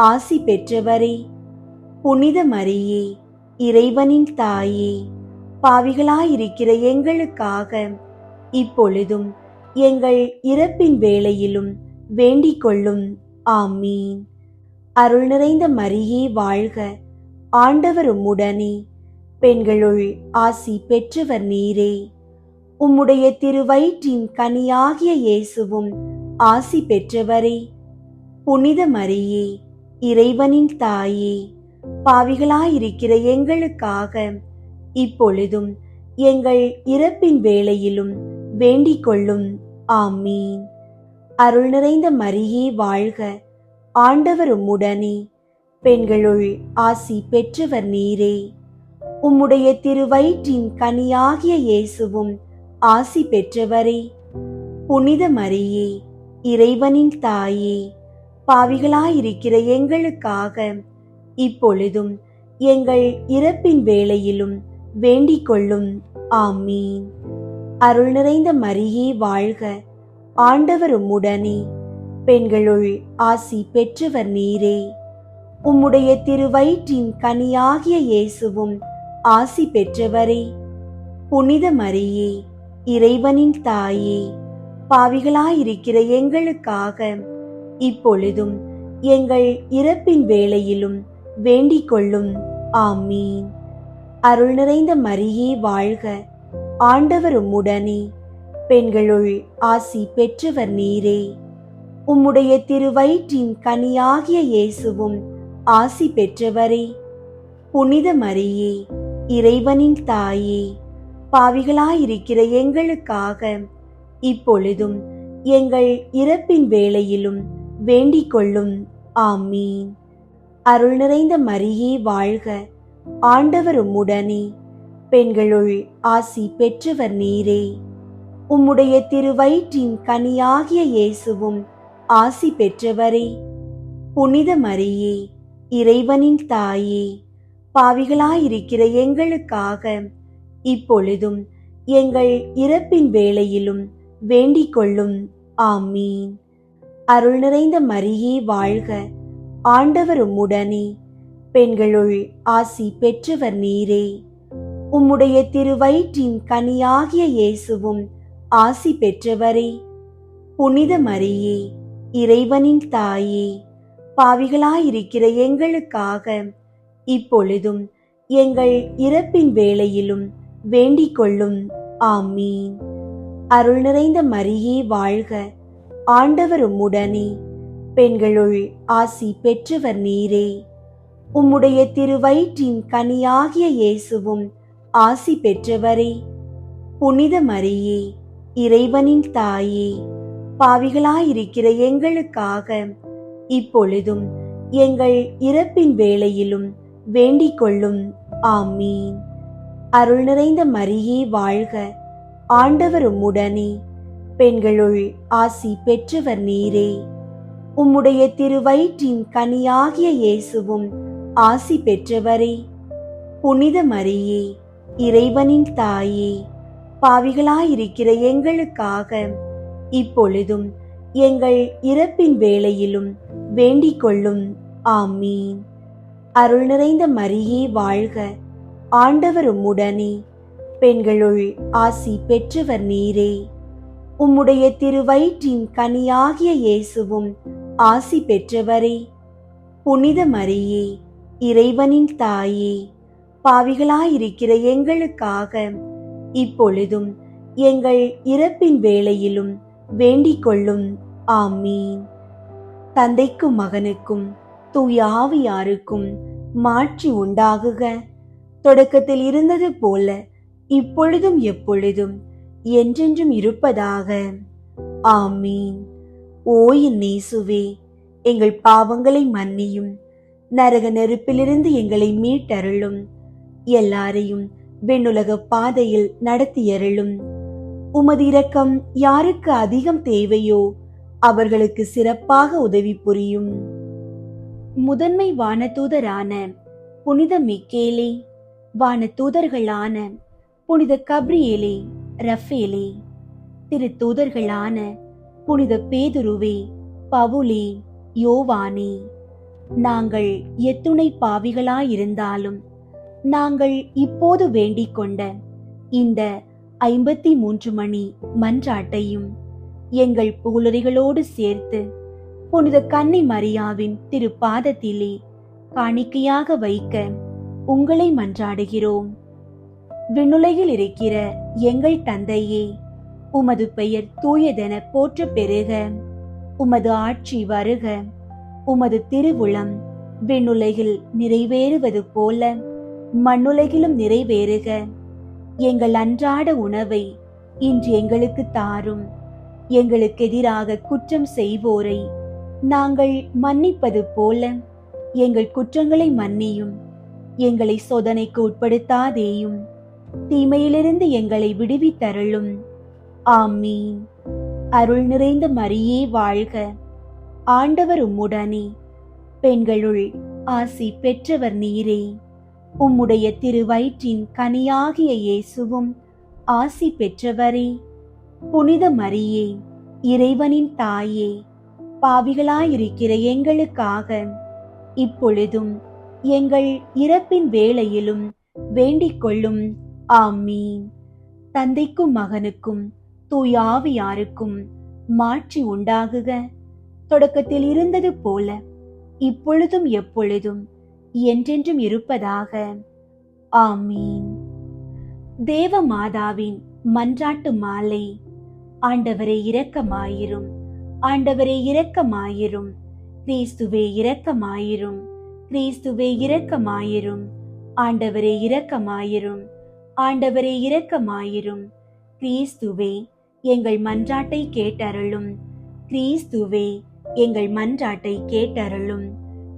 ஆசி பெற்றவரே. புனித மரியே, இறைவனின் தாயே, பாவிகளாயிருக்கிற எங்களுக்காக இப்பொழுதும் எங்கள் இறப்பின் வேளையிலும் வேண்டிக் கொள்ளும். ஆமீன். அருள் நிறைந்த மரியே வாழ்க, ஆண்டவர் உம்முடனே, பெண்களுள் ஆசி பெற்றவர் நீரே. உம்முடைய திருவயிற்றின் கனியாகிய இயேசுவும் ஆசி பெற்றவரே. புனித மரியே, இறைவனின் தாயே, பாவிகளாயிருக்கிற எங்களுக்காக இப்பொழுதும் எங்கள் இறப்பின் வேளையிலும் வேண்டிக் கொள்ளும். ஆமீன். அருள் நிறைந்த மரியே வாழ்க, ஆண்டவர் உம்முடனே, பெண்களுள் ஆசி பெற்றவர் நீரே. உம்முடைய திருவயிற்றின் கனியாகிய இயேசுவும் ஆசி பெற்றவரே. புனித மரியே, இறைவனின் தாயே, பாவிகளாயிருக்கிற எங்களுக்காக இப்பொழுதும் எங்கள் இறப்பின் வேளையிலும் வேண்டிக் கொள்ளும். ஆமீன். அருள் நிறைந்த மரியே வாழ்க, ஆண்டவர் உம்முடனே, பெண்களுள் ஆசி பெற்றவர் நீரே. உம்முடைய திருவயிற்றின் கனியாகிய இயேசுவும் ஆசி பெற்றவரே. புனித மரியே, இறைவனின் தாயே, பாவிகளாயிருக்கிற எங்களுக்காக இப்பொழுதும் எங்கள் இறப்பின் வேளையிலும் வேண்டிக் கொள்ளும். ஆமீன். அருள் நிறைந்த மரியே வாழ்க, ஆண்டவர் உம்முடனே, பெண்களுள் ஆசி பெற்றவர் நீரே. உம்முடைய திருவயிற்றின் கனியாகிய இயேசுவும் ஆசி பெற்றவரே. புனித மரியே, இறைவனின் தாயே, பாவிகளாயிருக்கிற எங்களுக்காக இப்பொழுதும் எங்கள் இறப்பின் வேளையிலும் வேண்டிக் கொள்ளும். ஆமீன். அருள் நிறைந்த மரியே வாழ்க, ஆண்டவர் உம்முடனே, பெண்களுள் ஆசி பெற்றவர் நீரே. உம்முடைய திருவயிற்றின் கனியாகிய இயேசுவும் ஆசி பெற்றவரே. புனித மரியே, இறைவனின் தாயே, பாவிகளாயிருக்கிற எங்களுக்காக இப்பொழுதும் எங்கள் இறப்பின் வேளையிலும் வேண்டிக் கொள்ளும். ஆமீன். அருள் நிறைந்த மரியே வாழ்க, ஆண்டவர் உம்முடனே, பெண்களுள் ஆசி பெற்றவர் நீரே. உம்முடைய திருவயிற்றின் கனியாகிய இயேசுவும் ஆசி பெற்றவரே. புனித மரியே, இறைவனின் தாயே, பாவிகளாயிருக்கிற எங்களுக்காக இப்பொழுதும் எங்கள் இறப்பின் வேளையிலும் வேண்டிக் கொள்ளும். ஆமீன். அருள் நிறைந்த மரியே வாழ்க, ஆண்டவர் உம்முடனே, பெண்களுள் ஆசி பெற்றவர் நீரே. உம்முடைய திருவயிற்றின் கனியாகிய இயேசுவும் ஆசி பெற்றவரே. புனித மரியே, இறைவனின் தாயே, பாவிகளாயிருக்கிற எங்களுக்காக இப்பொழுதும் எங்கள் இறப்பின் வேளையிலும் வேண்டிக் கொள்ளும். ஆமீன். அருள் நிறைந்த மரியே வாழ்க, ஆண்டவர் உம்முடனே, பெண்களுள் ஆசி பெற்றவர் நீரே. உம்முடைய திருவயிற்றின் கனியாகிய இயேசுவும் ஆசி பெற்றவரே. புனித மரியே, இறைவனின் தாயே, பாவிகளாயிருக்கிற எங்களுக்காக இப்பொழுதும் எங்கள் இறப்பின் வேளையிலும் வேண்டிக் கொள்ளும். ஆமீன். அருள் நிறைந்த மரியே வாழ்க, ஆண்டவர் உம்முடனே, பெண்களுள் ஆசி பெற்றவர் நீரே. உம்முடைய திருவயிற்றின் கனியாகிய இயேசுவும் ஆசி பெற்றவரே. புனித மரியே, இறைவனின் தாயே, பாவிகளாயிருக்கிற எங்களுக்காக இப்பொழுதும் எங்கள் இறப்பின் வேளையிலும் வேண்டிக் கொள்ளும். ஆமீன். தந்தைக்கும் மகனுக்கும் தூய ஆவியாருக்கும் மாட்சி உண்டாகுக. தொடக்கத்தில் இருந்தது போல இப்பொழுதும் எப்பொழுதும் என்றென்றும் இருப்பதாக. ஆமீன். ஓ என் இயேசுவே, எங்கள் பாவங்களை மன்னியும், நரக நெருப்பிலிருந்து எங்களை மீட்டருளும், எல்லாரையும் விண்ணுலக பாதையில் நடத்தியருளும். உமது இரக்கம் யாருக்கு அதிகம் தேவையோ அவர்களுக்கு சிறப்பாக உதவி புரியும். முதன்மை வானதூதரான புனித மிக்கேலே, வானதூதர்களான புனித கப்ரியேலே, ரஃபேலே, திருத்தூதர்களான புனித பேதுருவே, பவுலே, யோவானே, நாங்கள் எத்துணை பாவிகளாயிருந்தாலும் நாங்கள் இப்போது வேண்டிக் கொண்ட இந்த 53 மணி மன்றாட்டையும் எங்கள் புகழுரைகளோடு சேர்த்து புனித கன்னி மரியாவின் திருப்பாதத்திலே காணிக்கையாக வைக்க உங்களை மன்றாடுகிறோம். விண்ணுலகில் இருக்கிற எங்கள் தந்தையே, உமது பெயர் தூயதென போற்ற பெறுக. உமது ஆட்சி வருக. உமது திருவுளம் விண்ணுலகில் நிறைவேறுவது போல மண்ணுலகிலும் நிறைவேறுக. எங்கள் அன்றாட உணவை இன்று எங்களுக்கு தாரும். எங்களுக்கு எதிராக குற்றம் செய்வோரை நாங்கள் மன்னிப்பது போல எங்கள் குற்றங்களை மன்னியும். எங்களை சோதனைக்கு உட்படுத்தாதேயும், தீமையிலிருந்து எங்களை விடுவித்தருளும். ஆமீன். அருள் நிறைந்த மரியே வாழ்க, ஆண்டவர் உம்முடனே, பெண்களுள் ஆசி பெற்றவர் நீரே. உம்முடைய திருவயிற்றின் கனியாகிய இயேசுவும் ஆசி பெற்றவரே. புனித மரியே, இறைவனின் தாயே, பாவிகளாயிருக்கிற எங்களுக்காக இப்பொழுதும் எங்கள் இறப்பின் வேளையிலும் வேண்டிக் கொள்ளும். ஆமீன். தந்தைக்கும் மகனுக்கும் தூய ஆவியாருக்கும் மாட்சி உண்டாகுக, தொடக்கத்தில் இருந்தது போல இப்பொழுதும் எப்பொழுதும் என்றென்றும் இருப்பதாக. ஆமீன். தேவ மாதாவின் மன்றாட்டு மாலை. ஆண்டவரே இரக்கமாயிரும், ஆண்டவரே இரக்கமாயிரும், கிறிஸ்துவே இரக்கமாயிரும், கிறிஸ்துவே இரக்கமாயிரும், ஆண்டவரே இரக்கமாயிரும், ஆண்டவரே இரக்கமாயிரும், கிறிஸ்துவே எங்கள் மன்றாட்டை கேட்டருளும், கிறிஸ்துவே எங்கள் மன்றாட்டை கேட்டருளும்,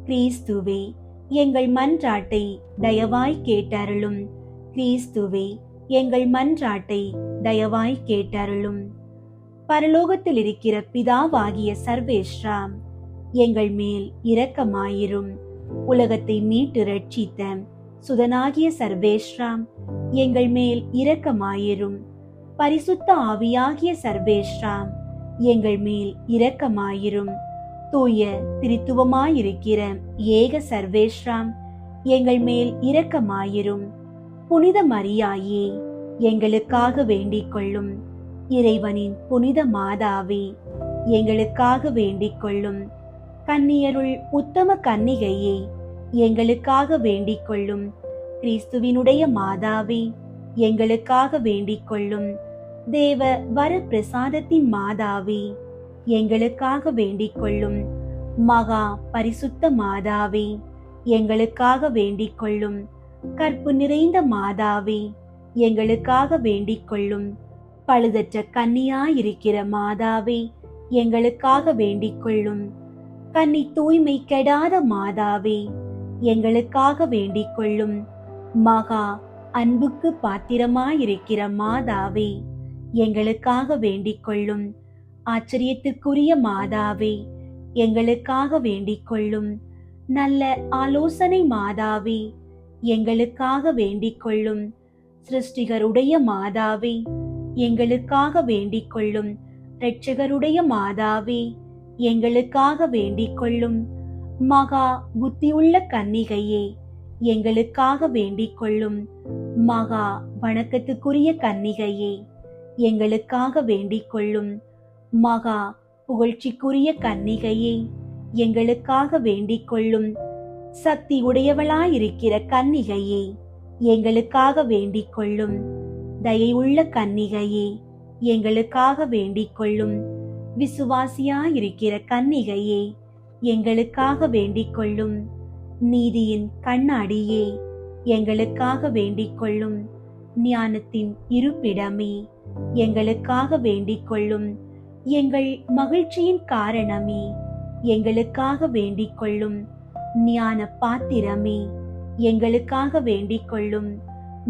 கிறிஸ்துவே எங்கள் மன்றாட்டை தயவாய் கேட்டருளும், கிறிஸ்துவே எங்கள் மன்றாட்டை தயவாய் கேட்டருளும். பரலோகத்தில் இருக்கிற பிதாவாகிய சர்வேஸ்வரா, எங்கள் மேல் இரக்கமாயிரும். உலகத்தை மீட்டு ரட்சித்த சுதனாகிய சர்வேஸ்வரா, எங்கள் மேல் இரக்கமாயிரும். பரிசுத்த ஆவியாகிய சர்வேஸ்வரா, எங்கள் மேல் இரக்கமாயிரும். தூய திரித்துவமாயிருக்கிற ஏக சர்வேஸ்வரா, எங்கள் மேல் இரக்கமாயிரும். புனித மரியாயே, எங்களுக்காக வேண்டிக் கொள்ளும். இறைவனின் புனித மாதாவே, எங்களுக்காக வேண்டிக் கொள்ளும். கன்னியருள் உத்தம கன்னிகையே, எங்களுக்காக வேண்டிக் கொள்ளும். கிறிஸ்துவினுடைய மாதாவே, எங்களுக்காக வேண்டிக் கொள்ளும். தேவ வர பிரசாதத்தின் மாதாவே, எங்களுக்காக வேண்டிக் கொள்ளும். மகா பரிசுத்த மாதாவே, எங்களுக்காக வேண்டிக் கொள்ளும். கற்பு நிறைந்த மாதாவே, எங்களுக்காக வேண்டிக் கொள்ளும். பழுதற்ற கன்னியாயிருக்கிற மாதாவே, எங்களுக்காக வேண்டிக் கொள்ளும். கன்னி தூய்மை கெடாத மாதாவே, எங்களுக்காக வேண்டிக் கொள்ளும். மகா அன்புக்கு பாத்திரமாயிருக்கிற மாதாவே, எங்களுக்காக வேண்டிக் கொள்ளும். ஆச்சரியத்துக்குரிய மாதாவே, எங்களுக்காக வேண்டிக் கொள்ளும். நல்ல ஆலோசனை மாதாவே, எங்களுக்காக வேண்டிக் கொள்ளும். சிருஷ்டிகருடைய மாதாவே, எங்களுக்காக வேண்டிக் கொள்ளும். இரட்சகருடைய மாதாவே, எங்களுக்காக வேண்டிக் கொள்ளும். மகா புத்தியுள்ள கன்னிகையே, எங்களுக்காக வேண்டிக் கொள்ளும். மகா வணக்கத்துக்குரிய கன்னிகையே, எங்களுக்காக வேண்டிக் கொள்ளும். மகா புகழ்ச்சிக்குரிய கன்னிகையே, எங்களுக்காக வேண்டிக் கொள்ளும். சக்தி உடையவளாயிருக்கிற கன்னிகையே, எங்களுக்காக வேண்டிக் கொள்ளும். தயையுள்ள கன்னிகையே, எங்களுக்காக வேண்டிக் கொள்ளும். விசுவாசியாயிருக்கிற கன்னிகையே, எங்களுக்காக வேண்டிக் கொள்ளும். நீதியின் கண்ணாடியே, எங்களுக்காக வேண்டிக் கொள்ளும். ஞானத்தின் இருப்பிடமே, எங்களுக்காக வேண்டிக் கொள்ளும். எங்கள் மகிழ்ச்சியின் காரணமே, எங்களுக்காக வேண்டிக் கொள்ளும். ஞான பாத்திரமே, எங்களுக்காக வேண்டிக் கொள்ளும்.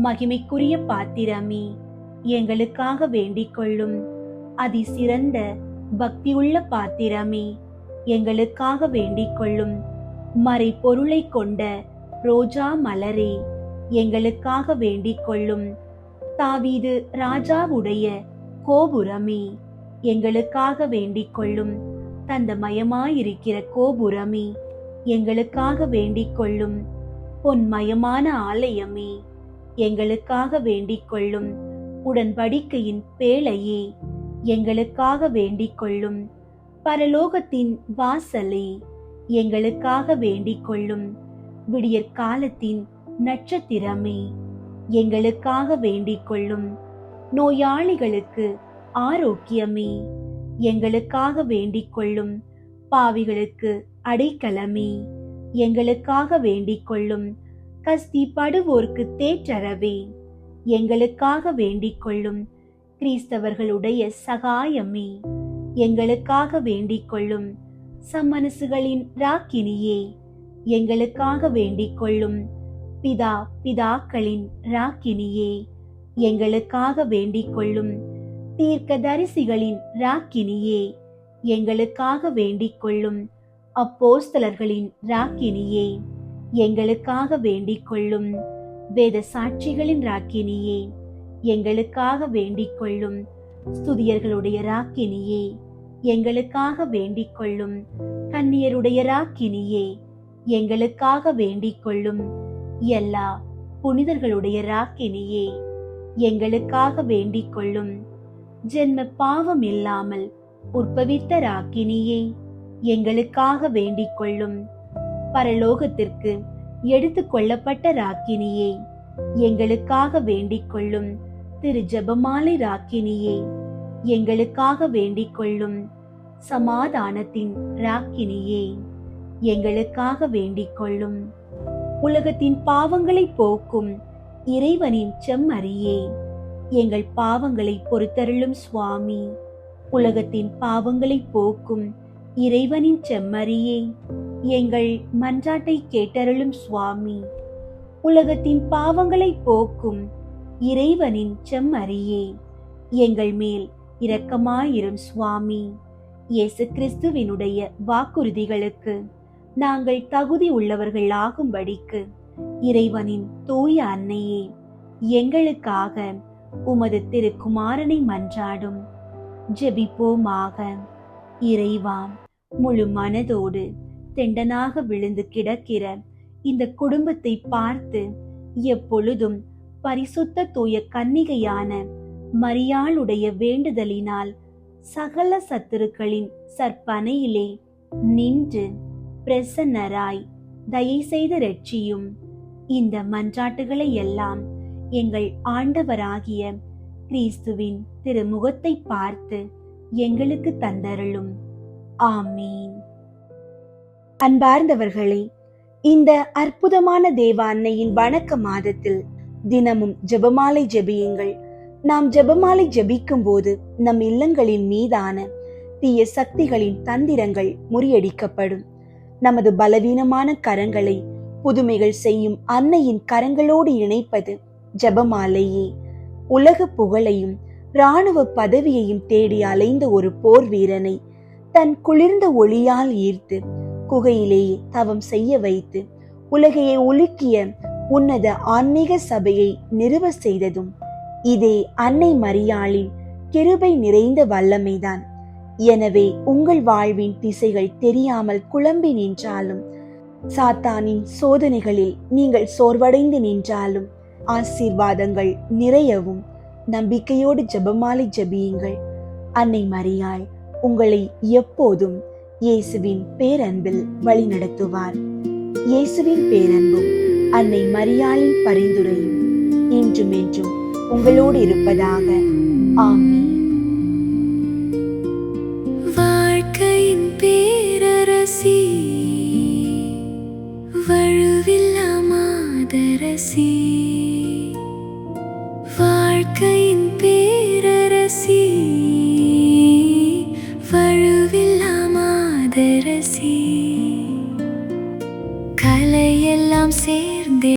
மகிமைக்குரிய பாத்திரமே, எங்களுக்காக வேண்டிக் கொள்ளும். அதிசிறந்த பக்தியுள்ள பாத்திரமே, எங்களுக்காக வேண்டிக் கொள்ளும். மறை பொருளை கொண்ட ரோஜா மலரே, எங்களுக்காக வேண்டிக் கொள்ளும். தாவீது ராஜாவுடைய கோபுரமே, எங்களுக்காக வேண்டிக் கொள்ளும். தந்தமயமாயிருக்கிற கோபுரமே, எங்களுக்காக வேண்டிக் கொள்ளும். பொன்மயமான ஆலயமே, எங்களுக்காக வேண்டிக் கொள்ளும். உடன்படிக்கையின் பேழையே, எங்களுக்காக வேண்டிக் கொள்ளும். பரலோகத்தின் வாசலே, எங்களுக்காக வேண்டிக் கொள்ளும். விடியற்காலத்தின் நட்சத்திரமே, எங்களுக்காக வேண்டிக் கொள்ளும். நோயாளிகளுக்கு ஆரோக்கியமே, எங்களுக்காக வேண்டிக் கொள்ளும். பாவிகளுக்கு அடைக்கலமே, எங்களுக்காக வேண்டிக் கொள்ளும். கஸ்தி படுவோர்க்கு தேற்றரவே, எங்களுக்காக வேண்டிக் கொள்ளும். கிறிஸ்தவர்களுடைய சகாயமே, எங்களுக்காக வேண்டிக் கொள்ளும். சம்மனசுகளின் ராக்கினியே, எங்களுக்காக வேண்டிக் கொள்ளும். பிதாக்களின் ராக்கினியே, எங்களுக்காக வேண்டிக் கொள்ளும். தீர்க்கதரிசிகளின் ராக்கினியே, எங்களுக்காக வேண்டிக் கொள்ளும். அப்போஸ்தலர்களின் ராக்கினியே, எங்களுக்காக வேண்டிக் கொள்ளும். வேத சாட்சிகளின் ராக்கினியே, எங்களுக்காக வேண்டிக் கொள்ளும். ஸ்துதியர்களுடைய ராக்கினியே, எங்களுக்காக வேண்டிக் கொள்ளும். கன்னியருடைய ராக்கினியே, எங்களுக்காக வேண்டிக் கொள்ளும். எல்லா புனிதர்களுடைய ராக்கினியே, எங்களுக்காக வேண்டிக் கொள்ளும். ஜென்ம பாவம் இல்லாமல் உற்பவித்த ராக்கினியே, எங்களுக்காக வேண்டிக் கொள்ளும். பரலோகத்திற்கு எடுத்து கொள்ளப்பட்ட ராக்கினியே, எங்களுக்காக வேண்டிக் கொள்ளும். திரு ஜெபமாலை ராக்கினியே, எங்களுக்காக வேண்டிக் கொள்ளும். சமாதானத்தின் ராக்கினியே, எங்களுக்காக வேண்டிக் கொள்ளும். உலகத்தின் பாவங்களை போக்கும் இறைவனின் செம்மறியே, எங்கள் பாவங்களை பொறுத்தருளும் சுவாமி. உலகத்தின் பாவங்களை போக்கும் இறைவனின் செம்மறியே, எங்கள் மன்றாட்டை கேட்டருளும் சுவாமி. உலகத்தின் பாவங்களை போக்கும் இறைவனின் செம்மறியே, எங்கள் மேல் இரக்கமாயிரும் சுவாமி. இயேசு கிறிஸ்துவினுடைய வாக்குறுதிகளுக்கு நாங்கள் தகுதி உள்ளவர்கள் ஆகும்படிக்கு இறைவனின் தூய அன்னையே, எங்களுக்காக உமது திருக்குமாரனை மன்றாடும். ஜெபிப்போமாக. இறைவா, முழு மனதோடு தெண்டனாக விழுந்து கிடக்கிற இந்த குடும்பத்தை பார்த்து எப்பொழுதும் பரிசுத்த தூய கன்னிகையான மரியாளுடைய வேண்டுதலினால் சகல சத்துருக்களின் சற்பனையிலே நின்று பிரசன்னராய் தயை செய்து ரட்சியும். இந்த மன்றாட்டுகளை எல்லாம் எங்கள் ஆண்டவராகிய கிறிஸ்துவின் திருமுகத்தை பார்த்து எங்களுக்கு தந்தருளும். ஆமீன். அன்பார்ந்தவர்களே, இந்த அற்புதமான தேவ அன்னையின் வணக்க மாதத்தில் தினமும் ஜெபமாலை ஜெபியுங்கள். நாம் ஜெபமாலை ஜெபிக்கும் போது நம் இல்லங்களின் மீதான தீய சக்திகளின் தந்திரங்கள் முறியடிக்கப்படும். நமது பலவீனமான கரங்களை புதுமைகள் செய்யும் அன்னையின் கரங்களோடு இணைப்பது ஜெபமாலையே. உலக புகழையும் இராணுவ பதவியையும் தேடி அலைந்த ஒரு போர் வீரனை தன் குளிர்ந்த ஒளியால் ஈர்த்து குகையிலேயே தவம் செய்ய வைத்து உலகையை உலுக்கிய உன்னத ஆன்மீக சபையை நிறுவ செய்ததும் இதே அன்னை மரியாளின் கிருபை நிறைந்த வல்லமைதான். எனவே உங்கள் வாழ்வின் திசைகள் தெரியாமல் குழம்பி நின்றாலும், சாத்தானின் சோதனைகளில் நீங்கள் சோர்வடைந்து நின்றாலும், ஆசீர்வாதங்கள் நிறையவும் நம்பிக்கையோடு ஜெபமாலை ஜெபியுங்கள். அன்னை மரியாள் உங்களை எப்போதும் இயேசுவின் பேரன்பில் வழிநடத்துவார். இயேசுவின் பேரன்பும் அன்னை மரியாளின் பரிந்துரையும் இன்றும் என்றும் உங்களோடு இருப்பதாக. ஆமீன். வாழ்க்கையின் பேரரசி, வழுவில்லா மாதரசி,